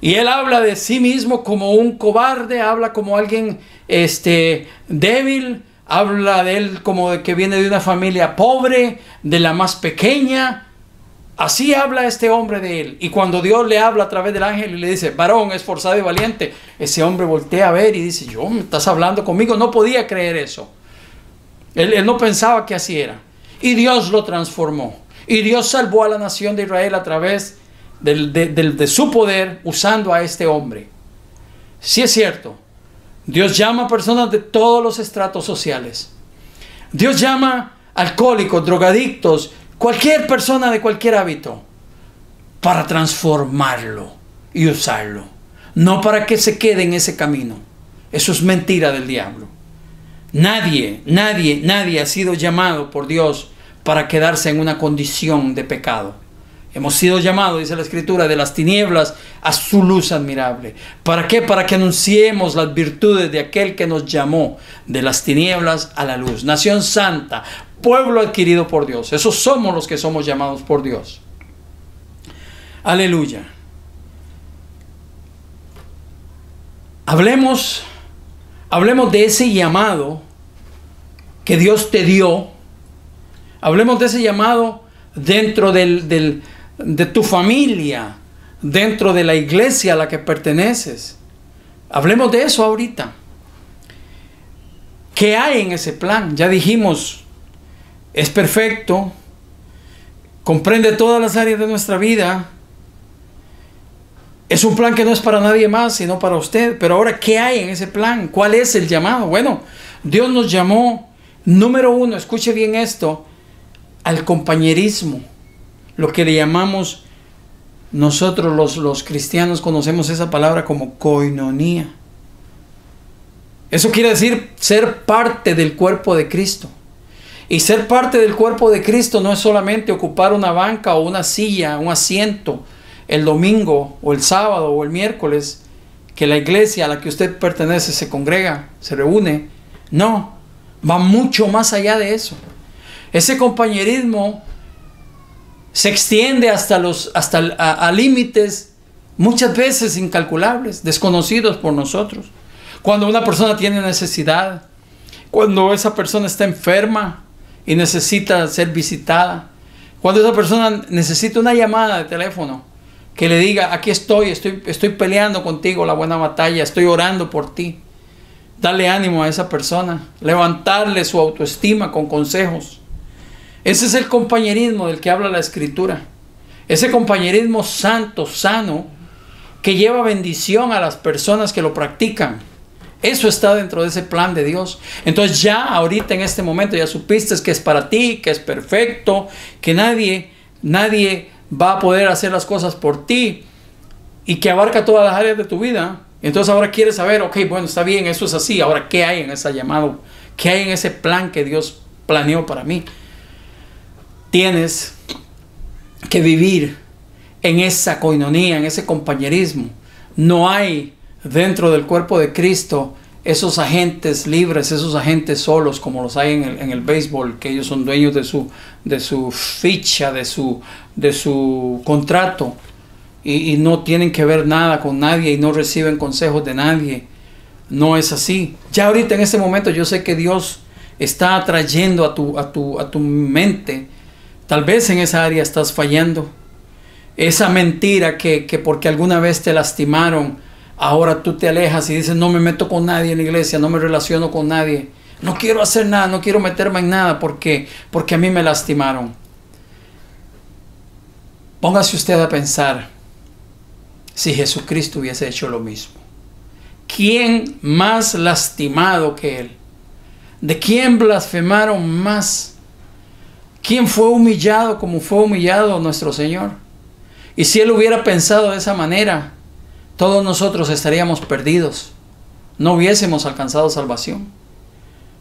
Y él habla de sí mismo como un cobarde, habla como alguien débil. Habla de él como de que viene de una familia pobre, de la más pequeña. Así habla este hombre de él. Y cuando Dios le habla a través del ángel y le dice, varón esforzado y valiente, ese hombre voltea a ver y dice, yo, ¿me estás hablando conmigo? No podía creer eso. Él no pensaba que así era. Y Dios lo transformó. Y Dios salvó a la nación de Israel a través de su poder, usando a este hombre. Sí es cierto. Dios llama a personas de todos los estratos sociales. Dios llama a alcohólicos, drogadictos, cualquier persona de cualquier hábito, para transformarlo y usarlo. No para que se quede en ese camino. Eso es mentira del diablo. Nadie ha sido llamado por Dios para quedarse en una condición de pecado. Hemos sido llamados, dice la Escritura, de las tinieblas a su luz admirable. ¿Para qué? Para que anunciemos las virtudes de aquel que nos llamó de las tinieblas a la luz. Nación santa, pueblo adquirido por Dios. Esos somos los que somos llamados por Dios. Aleluya. Hablemos de ese llamado que Dios te dio. Hablemos de ese llamado dentro de tu familia, dentro de la iglesia a la que perteneces. Hablemos de eso ahorita. ¿Qué hay en ese plan? Ya dijimos, es perfecto, comprende todas las áreas de nuestra vida. Es un plan que no es para nadie más, sino para usted. Pero ahora, ¿qué hay en ese plan? ¿Cuál es el llamado? Bueno, Dios nos llamó, número uno, escuche bien esto, al compañerismo. Lo que le llamamos, nosotros los cristianos conocemos esa palabra como koinonía. Eso quiere decir ser parte del cuerpo de Cristo. Y ser parte del cuerpo de Cristo no es solamente ocupar una banca o una silla, un asiento, el domingo o el sábado o el miércoles, que la iglesia a la que usted pertenece se congrega, se reúne. No, va mucho más allá de eso. Ese compañerismo se extiende a límites muchas veces incalculables, desconocidos por nosotros. Cuando una persona tiene necesidad, cuando esa persona está enferma y necesita ser visitada, cuando esa persona necesita una llamada de teléfono que le diga, aquí estoy peleando contigo la buena batalla, estoy orando por ti. Darle ánimo a esa persona, levantarle su autoestima con consejos. Ese es el compañerismo del que habla la Escritura. Ese compañerismo santo, sano, que lleva bendición a las personas que lo practican. Eso está dentro de ese plan de Dios. Entonces ya ahorita en este momento ya supiste que es para ti, que es perfecto, que nadie va a poder hacer las cosas por ti y que abarca todas las áreas de tu vida. Entonces ahora quieres saber, ok, bueno, está bien, eso es así. Ahora, ¿qué hay en ese llamado? ¿Qué hay en ese plan que Dios planeó para mí? Tienes que vivir en esa coinonía, en ese compañerismo. No hay dentro del cuerpo de Cristo esos agentes libres, esos agentes solos como los hay en el béisbol, que ellos son dueños de su ficha, de su contrato, y no tienen que ver nada con nadie y no reciben consejos de nadie. No es así. Ya ahorita en este momento yo sé que Dios está atrayendo a tu mente. Tal vez en esa área estás fallando. Esa mentira que porque alguna vez te lastimaron, ahora tú te alejas y dices, no me meto con nadie en la iglesia, no me relaciono con nadie, no quiero hacer nada, no quiero meterme en nada porque a mí me lastimaron. Póngase usted a pensar si Jesucristo hubiese hecho lo mismo. ¿Quién más lastimado que Él? ¿De quién blasfemaron más? ¿Quién fue humillado como fue humillado nuestro Señor? Y si Él hubiera pensado de esa manera, todos nosotros estaríamos perdidos. No hubiésemos alcanzado salvación.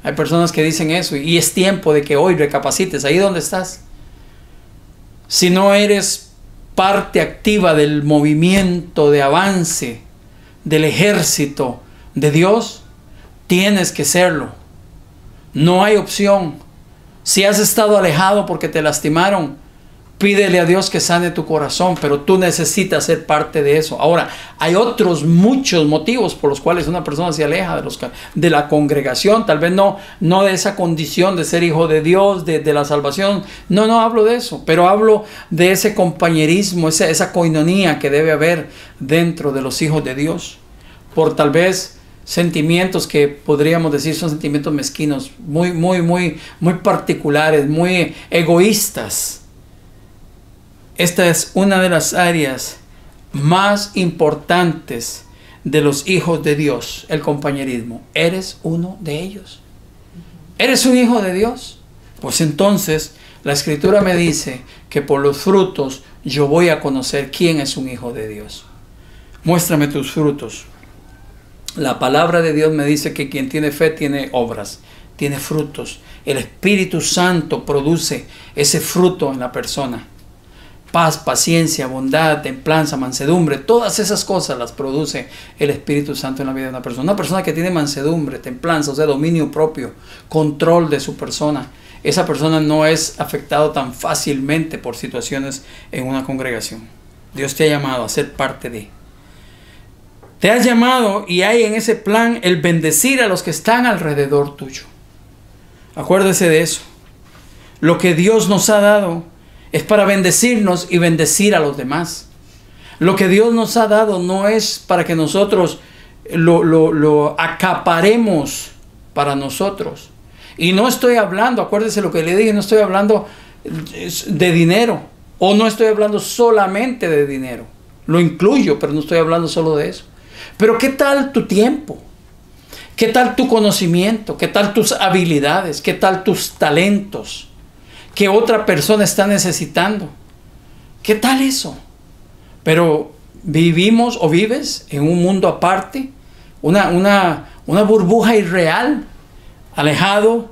Hay personas que dicen eso y es tiempo de que hoy recapacites ahí donde estás. Si no eres parte activa del movimiento de avance del ejército de Dios, tienes que serlo. No hay opción. Si has estado alejado porque te lastimaron, pídele a Dios que sane tu corazón, pero tú necesitas ser parte de eso. Ahora, hay otros muchos motivos por los cuales una persona se aleja de la congregación. Tal vez no de esa condición de ser hijo de Dios, de la salvación. No hablo de eso, pero hablo de ese compañerismo, esa coinonía que debe haber dentro de los hijos de Dios. Por tal vez sentimientos que podríamos decir son sentimientos mezquinos, muy particulares, muy egoístas. Esta es una de las áreas más importantes de los hijos de Dios, el compañerismo. ¿Eres uno de ellos? ¿Eres un hijo de Dios? Pues entonces la Escritura me dice que por los frutos yo voy a conocer quién es un hijo de Dios. Muéstrame tus frutos. La palabra de Dios me dice que quien tiene fe tiene obras, tiene frutos. El Espíritu Santo produce ese fruto en la persona. Paz, paciencia, bondad, templanza, mansedumbre, todas esas cosas las produce el Espíritu Santo en la vida de una persona. Una persona que tiene mansedumbre, templanza, o sea, dominio propio, control de su persona, esa persona no es afectado tan fácilmente por situaciones en una congregación. Dios te ha llamado a ser parte de. Te has llamado y hay en ese plan el bendecir a los que están alrededor tuyo. Acuérdese de eso. Lo que Dios nos ha dado es para bendecirnos y bendecir a los demás. Lo que Dios nos ha dado no es para que nosotros lo acaparemos para nosotros. Y no estoy hablando, acuérdese lo que le dije, no estoy hablando de dinero. O no estoy hablando solamente de dinero. Lo incluyo, pero no estoy hablando solo de eso. Pero ¿qué tal tu tiempo? ¿Qué tal tu conocimiento? ¿Qué tal tus habilidades? ¿Qué tal tus talentos que otra persona está necesitando? ¿Qué tal eso? Pero vivimos o vives en un mundo aparte, una burbuja irreal, alejado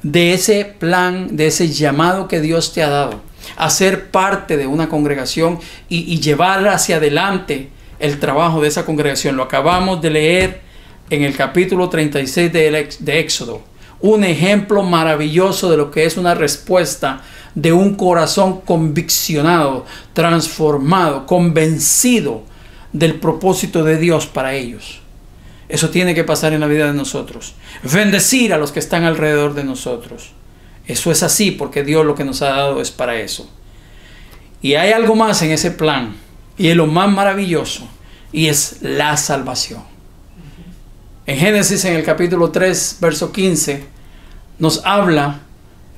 de ese plan, de ese llamado que Dios te ha dado, a ser parte de una congregación y llevar hacia adelante el trabajo de esa congregación. Lo acabamos de leer en el capítulo 36 de Éxodo. Un ejemplo maravilloso de lo que es una respuesta de un corazón conviccionado, transformado, convencido del propósito de Dios para ellos. Eso tiene que pasar en la vida de nosotros. Bendecir a los que están alrededor de nosotros. Eso es así porque Dios lo que nos ha dado es para eso. Y hay algo más en ese plan, y es lo más maravilloso, y es la salvación. En Génesis, en el capítulo 3, verso 15, nos habla,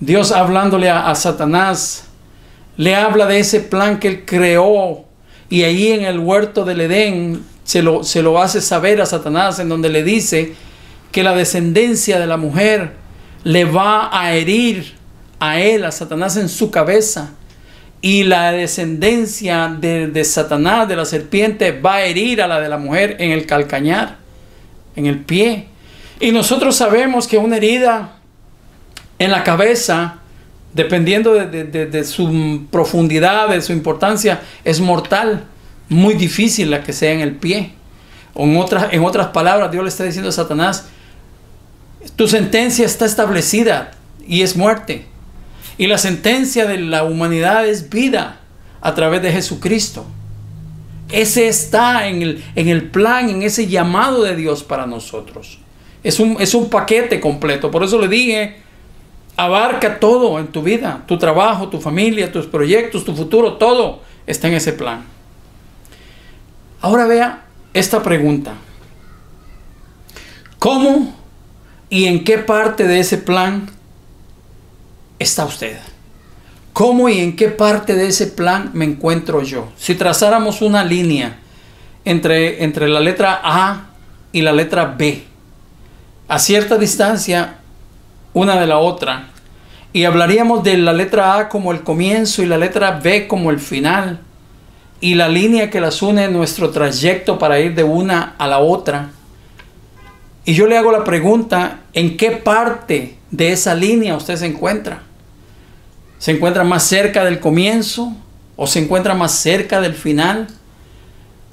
Dios hablándole a Satanás, le habla de ese plan que Él creó, y ahí en el huerto del Edén se lo hace saber a Satanás, en donde le dice que la descendencia de la mujer le va a herir a él, a Satanás, en su cabeza, y la descendencia de Satanás, de la serpiente, va a herir a la de la mujer en el calcañar, en el pie. Y nosotros sabemos que una herida en la cabeza dependiendo de su profundidad, de su importancia, es mortal, muy difícil la que sea en el pie. O en otras palabras, Dios le está diciendo a Satanás, tu sentencia está establecida y es muerte. Y la sentencia de la humanidad es vida a través de Jesucristo. Ese está en el plan, en ese llamado de Dios para nosotros. Es un paquete completo. Por eso le dije, abarca todo en tu vida, tu trabajo, tu familia, tus proyectos, tu futuro, todo está en ese plan. Ahora vea esta pregunta. ¿Cómo y en qué parte de ese plan está usted? ¿Cómo y en qué parte de ese plan me encuentro yo? Si trazáramos una línea entre la letra A y la letra B, a cierta distancia una de la otra, y hablaríamos de la letra A como el comienzo y la letra B como el final, y la línea que las une en nuestro trayecto para ir de una a la otra, y yo le hago la pregunta, ¿en qué parte de esa línea usted se encuentra? ¿Se encuentra más cerca del comienzo o se encuentra más cerca del final?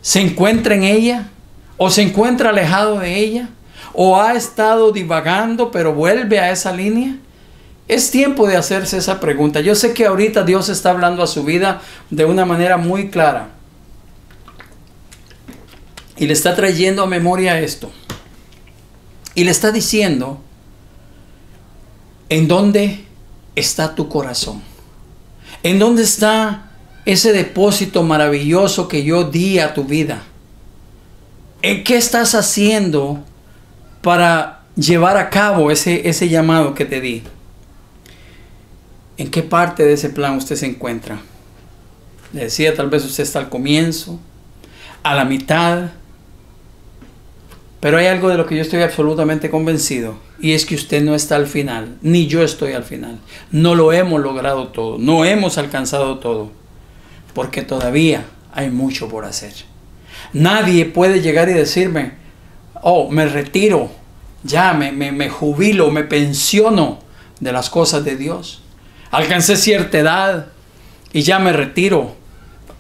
¿Se encuentra en ella o se encuentra alejado de ella? ¿O ha estado divagando pero vuelve a esa línea? Es tiempo de hacerse esa pregunta. Yo sé que ahorita Dios está hablando a su vida de una manera muy clara y le está trayendo a memoria esto y le está diciendo ¿en dónde está tu corazón? ¿En dónde está ese depósito maravilloso que yo di a tu vida? ¿En qué estás haciendo para llevar a cabo ese llamado que te di? ¿En qué parte de ese plan usted se encuentra? Le decía, tal vez usted está al comienzo, a la mitad, pero hay algo de lo que yo estoy absolutamente convencido, y es que usted no está al final, ni yo estoy al final. No lo hemos logrado todo, no hemos alcanzado todo, porque todavía hay mucho por hacer. Nadie puede llegar y decirme, oh, me retiro, ya me jubilo, me pensiono de las cosas de Dios. Alcancé cierta edad y ya me retiro.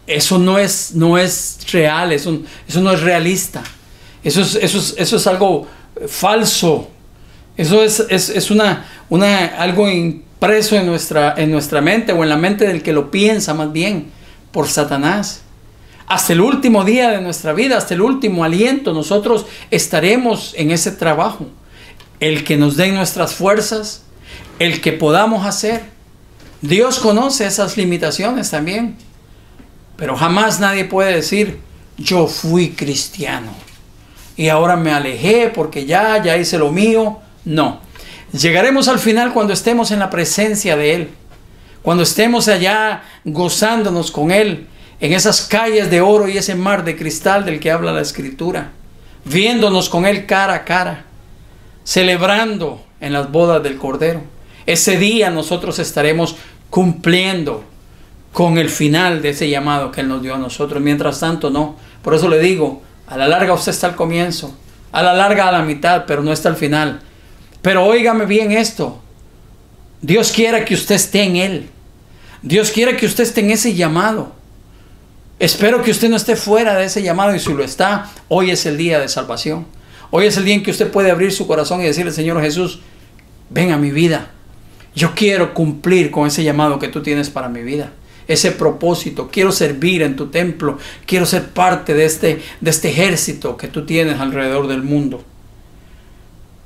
Eso no es real, eso no es realista. Eso es algo falso. Eso es algo impreso en nuestra mente, o en la mente del que lo piensa más bien, por Satanás. Hasta el último día de nuestra vida, hasta el último aliento, nosotros estaremos en ese trabajo. El que nos den nuestras fuerzas, el que podamos hacer. Dios conoce esas limitaciones también. Pero jamás nadie puede decir, yo fui cristiano y ahora me alejé porque ya hice lo mío. No. Llegaremos al final cuando estemos en la presencia de Él. Cuando estemos allá gozándonos con Él, en esas calles de oro y ese mar de cristal del que habla la Escritura. Viéndonos con Él cara a cara. Celebrando en las bodas del Cordero. Ese día nosotros estaremos cumpliendo con el final de ese llamado que Él nos dio a nosotros. Mientras tanto, no. Por eso le digo, a la larga usted está al comienzo, a la larga a la mitad, pero no está al final. Pero óigame bien esto. Dios quiere que usted esté en Él. Dios quiere que usted esté en ese llamado. Espero que usted no esté fuera de ese llamado, y si lo está, hoy es el día de salvación. Hoy es el día en que usted puede abrir su corazón y decirle, Señor Jesús, ven a mi vida. Yo quiero cumplir con ese llamado que tú tienes para mi vida. Ese propósito. Quiero servir en tu templo. Quiero ser parte de este ejército que tú tienes alrededor del mundo.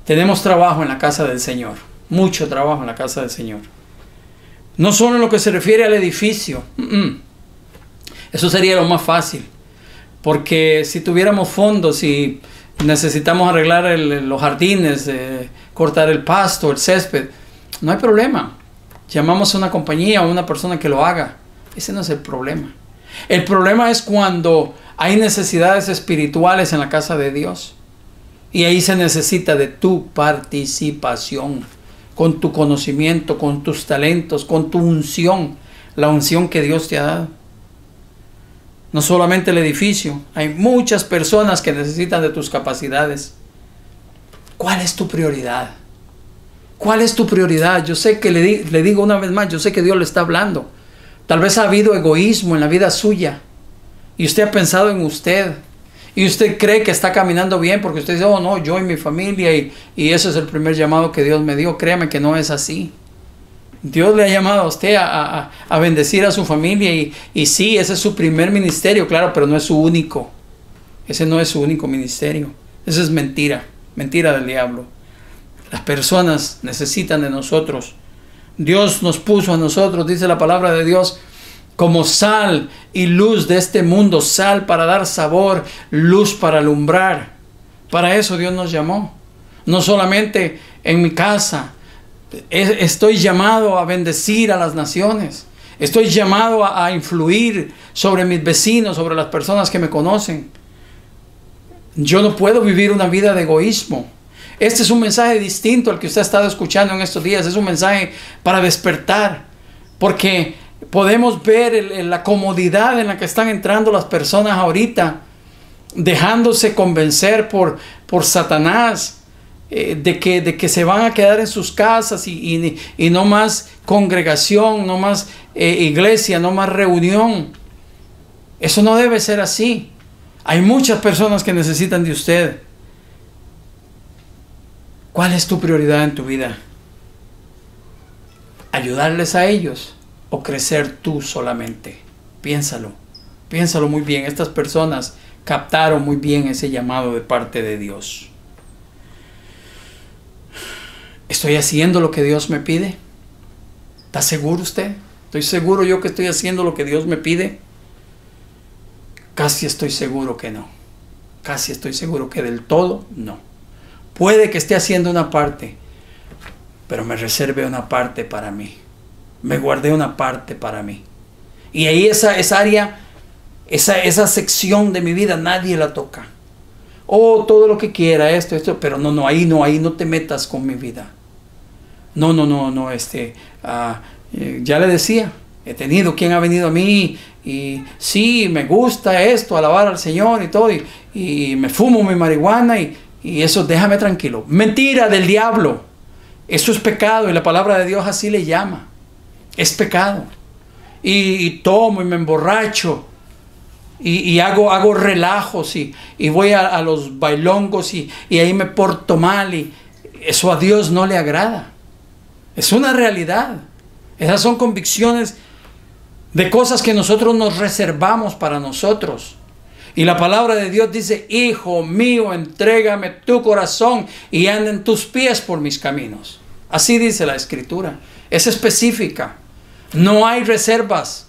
Tenemos trabajo en la casa del Señor. Mucho trabajo en la casa del Señor. No solo en lo que se refiere al edificio. Eso sería lo más fácil. Porque si tuviéramos fondos y necesitamos arreglar los jardines, cortar el pasto, el césped, no hay problema. Llamamos a una compañía o a una persona que lo haga. Ese no es el problema. El problema es cuando hay necesidades espirituales en la casa de Dios. Y ahí se necesita de tu participación, con tu conocimiento, con tus talentos, con tu unción, la unción que Dios te ha dado. No solamente el edificio, hay muchas personas que necesitan de tus capacidades. ¿Cuál es tu prioridad? ¿Cuál es tu prioridad? Yo sé que le digo una vez más, yo sé que Dios le está hablando. Tal vez ha habido egoísmo en la vida suya y usted ha pensado en usted y usted cree que está caminando bien porque usted dice, oh no, yo y mi familia y ese es el primer llamado que Dios me dio. Créame que no es así. Dios le ha llamado a usted a bendecir a su familia y sí, ese es su primer ministerio, claro, pero no es su único. Ese no es su único ministerio. Eso es mentira, mentira del diablo. Las personas necesitan de nosotros. Dios nos puso a nosotros, dice la palabra de Dios, como sal y luz de este mundo, sal para dar sabor, luz para alumbrar. Para eso Dios nos llamó. No solamente en mi casa. Estoy llamado a bendecir a las naciones. Estoy llamado a influir sobre mis vecinos, sobre las personas que me conocen. Yo no puedo vivir una vida de egoísmo. Este es un mensaje distinto al que usted ha estado escuchando en estos días. Es un mensaje para despertar. Porque podemos ver la comodidad en la que están entrando las personas ahorita, dejándose convencer por Satanás. De que se van a quedar en sus casas y no más congregación, no más iglesia, no más reunión. Eso no debe ser así. Hay muchas personas que necesitan de usted. ¿Cuál es tu prioridad en tu vida? ¿Ayudarles a ellos o crecer tú solamente? Piénsalo, piénsalo muy bien. Estas personas captaron muy bien ese llamado de parte de Dios. ¿Estoy haciendo lo que Dios me pide? ¿Está seguro usted? ¿Estoy seguro yo que estoy haciendo lo que Dios me pide? Casi estoy seguro que no. Casi estoy seguro que del todo no. Puede que esté haciendo una parte, pero me reservé una parte para mí. Me guardé una parte para mí. Y ahí esa área, esa sección de mi vida nadie la toca. Oh, todo lo que quiera, esto, pero no, ahí no te metas con mi vida. No, ya le decía, he tenido quien ha venido a mí y sí, me gusta esto, alabar al Señor y todo, y me fumo mi marihuana y eso déjame tranquilo. Mentira del diablo. Eso es pecado y la palabra de Dios así le llama. Es pecado. Y tomo y me emborracho y hago relajos y voy a los bailongos y ahí me porto mal y eso a Dios no le agrada. Es una realidad. Esas son convicciones de cosas que nosotros nos reservamos para nosotros. Y la palabra de Dios dice, hijo mío, entrégame tu corazón y anden tus pies por mis caminos. Así dice la Escritura. Es específica. No hay reservas.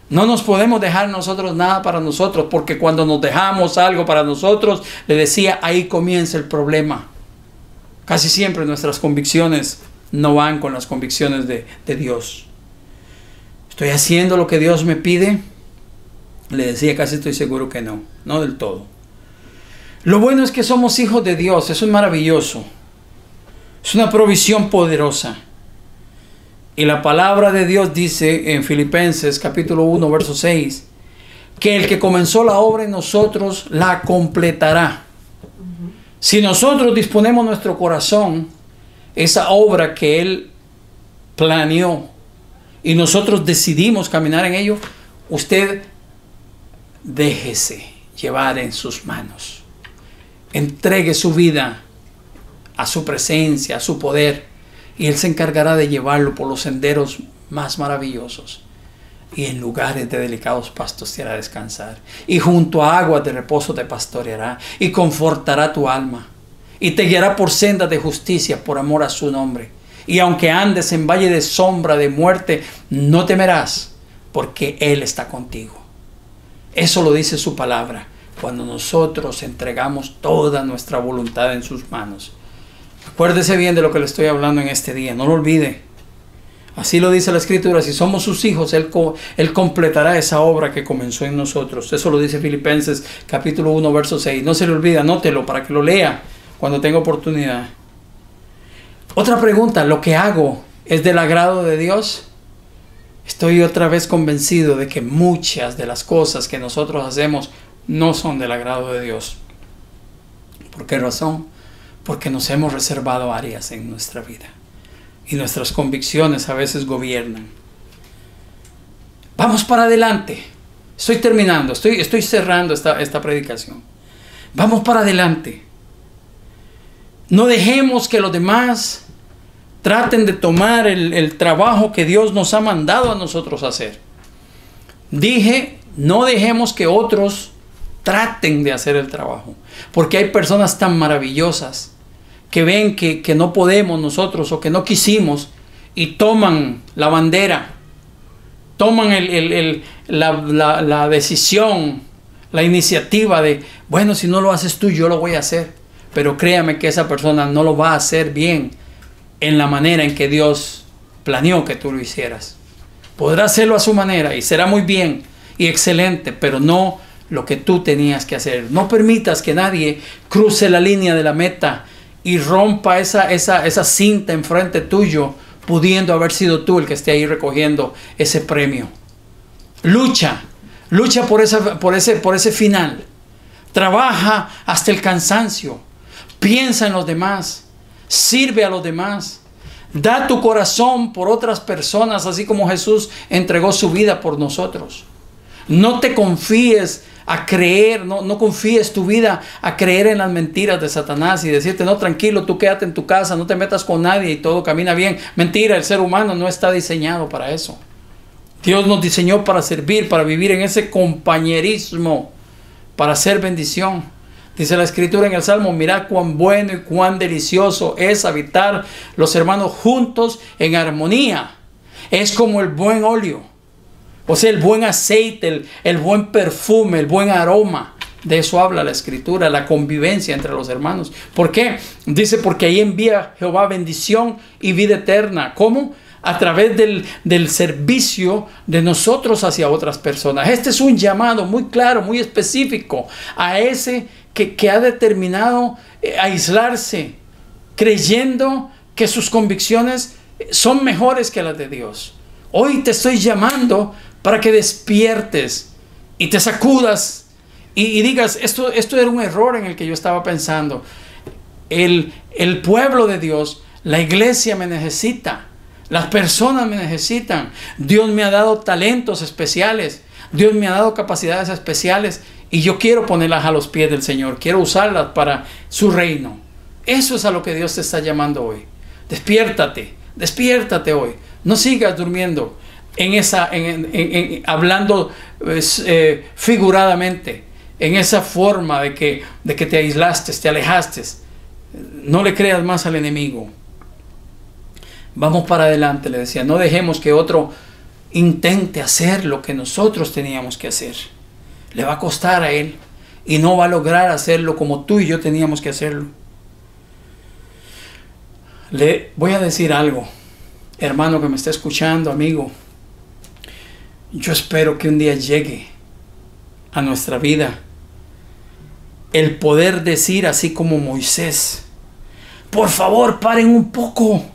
No nos podemos dejar nosotros nada para nosotros, porque cuando nos dejamos algo para nosotros, le decía, ahí comienza el problema. Casi siempre nuestras convicciones no van con las convicciones de Dios. ¿Estoy haciendo lo que Dios me pide? Le decía, casi estoy seguro que no, no del todo. Lo bueno es que somos hijos de Dios, eso es maravilloso. Es una provisión poderosa. Y la palabra de Dios dice en Filipenses capítulo 1, verso 6, que el que comenzó la obra en nosotros la completará. Si nosotros disponemos nuestro corazón, esa obra que Él planeó y nosotros decidimos caminar en ello, usted déjese llevar en sus manos. Entregue su vida a su presencia, a su poder, y Él se encargará de llevarlo por los senderos más maravillosos. Y en lugares de delicados pastos te hará descansar. Y junto a aguas de reposo te pastoreará y confortará tu alma. Y te guiará por sendas de justicia por amor a su nombre. Y aunque andes en valle de sombra de muerte, no temerás, porque Él está contigo. Eso lo dice su palabra, cuando nosotros entregamos toda nuestra voluntad en sus manos. Acuérdese bien de lo que le estoy hablando en este día, no lo olvide. Así lo dice la Escritura, si somos sus hijos, Él completará esa obra que comenzó en nosotros. Eso lo dice Filipenses capítulo 1, verso 6. No se le olvide, anótelo para que lo lea cuando tenga oportunidad. Otra pregunta, ¿lo que hago es del agrado de Dios? Estoy otra vez convencido de que muchas de las cosas que nosotros hacemos no son del agrado de Dios. ¿Por qué razón? Porque nos hemos reservado áreas en nuestra vida. y nuestras convicciones a veces gobiernan. Vamos para adelante. Estoy terminando, estoy cerrando esta predicación. Vamos para adelante. No dejemos que los demás traten de tomar el trabajo que Dios nos ha mandado a nosotros hacer. Dije, no dejemos que otros traten de hacer el trabajo. Porque hay personas tan maravillosas que ven que no podemos nosotros o que no quisimos y toman la bandera, toman la decisión, la iniciativa de, bueno, si no lo haces tú, yo lo voy a hacer. Pero créame que esa persona no lo va a hacer bien en la manera en que Dios planeó que tú lo hicieras. Podrá hacerlo a su manera y será muy bien y excelente, pero no lo que tú tenías que hacer. No permitas que nadie cruce la línea de la meta y rompa esa cinta enfrente tuyo, pudiendo haber sido tú el que esté ahí recogiendo ese premio. Lucha por ese final. Trabaja hasta el cansancio. Piensa en los demás. Sirve a los demás. Da tu corazón por otras personas, así como Jesús entregó su vida por nosotros. No te confíes a creer, no confíes tu vida a creer en las mentiras de Satanás y decirte, no, tranquilo, tú quédate en tu casa, no te metas con nadie y todo camina bien. Mentira, el ser humano no está diseñado para eso. Dios nos diseñó para servir, para vivir en ese compañerismo, para hacer bendición. Dice la Escritura en el Salmo, mirad cuán bueno y cuán delicioso es habitar los hermanos juntos en armonía. Es como el buen óleo. O sea, el buen aceite, el buen perfume, el buen aroma. De eso habla la Escritura, la convivencia entre los hermanos. ¿Por qué? Dice, porque ahí envía Jehová bendición y vida eterna. ¿Cómo? A través del servicio de nosotros hacia otras personas. Este es un llamado muy claro, muy específico a ese que ha determinado aislarse, creyendo que sus convicciones son mejores que las de Dios. Hoy te estoy llamando para que despiertes y te sacudas y digas, esto era un error en el que yo estaba pensando. El pueblo de Dios, la iglesia me necesita, las personas me necesitan. Dios me ha dado talentos especiales, Dios me ha dado capacidades especiales y yo quiero ponerlas a los pies del Señor, quiero usarlas para su reino. Eso es a lo que Dios te está llamando hoy. Despiértate hoy. No sigas durmiendo hablando figuradamente, en esa forma de que te aislaste, te alejaste. No le creas más al enemigo. Vamos para adelante, le decía. No dejemos que otro intente hacer lo que nosotros teníamos que hacer. Le va a costar a él y no va a lograr hacerlo como tú y yo teníamos que hacerlo. Le voy a decir algo, hermano que me está escuchando, amigo. Yo espero que un día llegue a nuestra vida el poder decir, así como Moisés, por favor, paren un poco.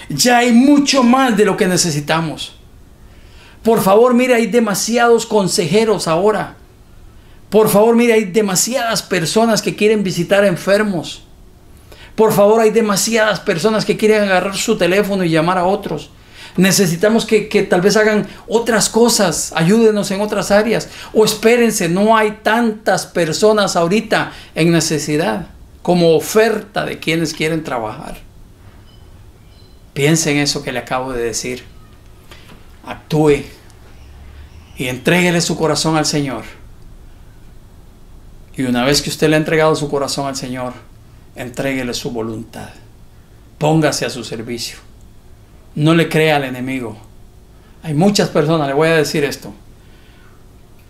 Ya hay mucho más de lo que necesitamos. Por favor, mire, hay demasiados consejeros ahora. Por favor, mire, hay demasiadas personas que quieren visitar enfermos. Por favor, hay demasiadas personas que quieren agarrar su teléfono y llamar a otros. Necesitamos que tal vez hagan otras cosas. Ayúdenos en otras áreas. O espérense, no hay tantas personas ahorita en necesidad como oferta de quienes quieren trabajar. Piense en eso que le acabo de decir. Actúe y entréguele su corazón al Señor. Y una vez que usted le ha entregado su corazón al Señor, entréguele su voluntad. Póngase a su servicio. No le crea al enemigo. Hay muchas personas, le voy a decir esto.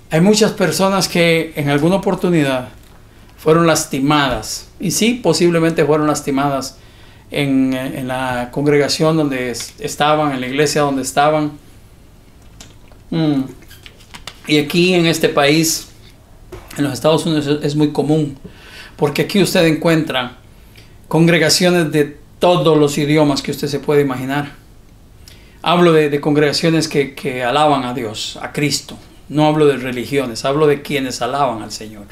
Hay muchas personas que en alguna oportunidad fueron lastimadas. Y sí, posiblemente fueron lastimadas en la congregación donde estaban, en la iglesia donde estaban. Y aquí en este país, en los Estados Unidos, es muy común. Porque aquí usted encuentra congregaciones de todos los idiomas que usted se puede imaginar. Hablo de congregaciones que alaban a Dios, a Cristo. No hablo de religiones, hablo de quienes alaban al Señor.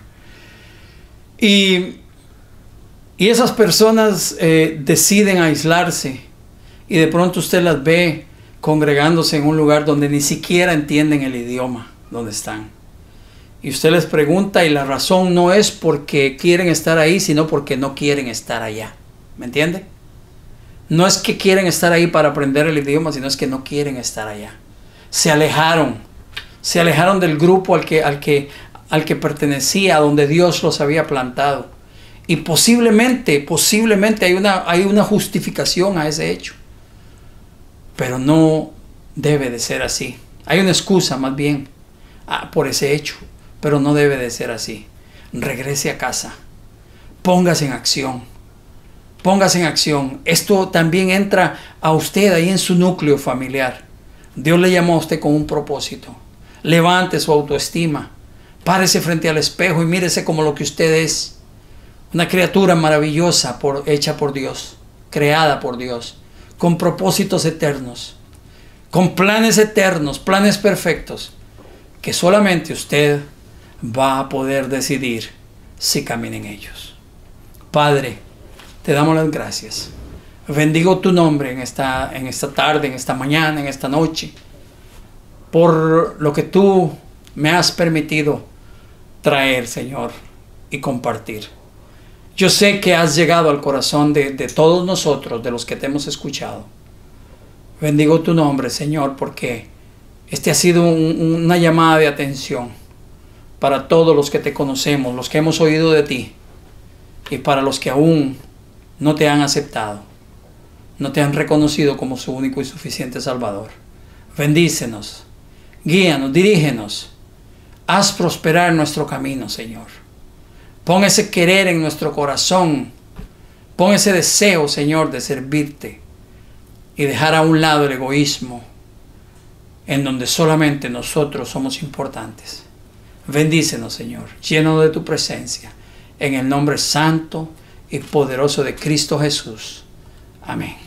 Y esas personas deciden aislarse y de pronto usted las ve congregándose en un lugar donde ni siquiera entienden el idioma donde están. Y usted les pregunta y la razón no es porque quieren estar ahí, sino porque no quieren estar allá. ¿Me entiende? No es que quieren estar ahí para aprender el idioma, sino es que no quieren estar allá. Se alejaron del grupo al que pertenecía, a donde Dios los había plantado. Y posiblemente hay una justificación a ese hecho. Pero no debe de ser así. Hay una excusa más bien por ese hecho, pero no debe de ser así. Regrese a casa. Póngase en acción. Póngase en acción. Esto también entra a usted ahí en su núcleo familiar. Dios le llamó a usted con un propósito. Levante su autoestima. Párese frente al espejo y mírese como lo que usted es. Una criatura maravillosa hecha por Dios. Creada por Dios. Con propósitos eternos. Con planes eternos. Planes perfectos. Que solamente usted va a poder decidir si camina en ellos. Padre, te damos las gracias. Bendigo tu nombre en esta tarde, en esta mañana, en esta noche, por lo que tú me has permitido traer, Señor, y compartir. Yo sé que has llegado al corazón de todos nosotros, de los que te hemos escuchado. Bendigo tu nombre, Señor, porque este ha sido una llamada de atención para todos los que te conocemos, los que hemos oído de ti, y para los que aún no te han aceptado, no te han reconocido como su único y suficiente Salvador. Bendícenos, guíanos, dirígenos, haz prosperar nuestro camino, Señor. Pon ese querer en nuestro corazón, pon ese deseo, Señor, de servirte y dejar a un lado el egoísmo, en donde solamente nosotros somos importantes. Bendícenos, Señor, lleno de tu presencia, en el nombre santo y poderoso de Cristo Jesús. Amén.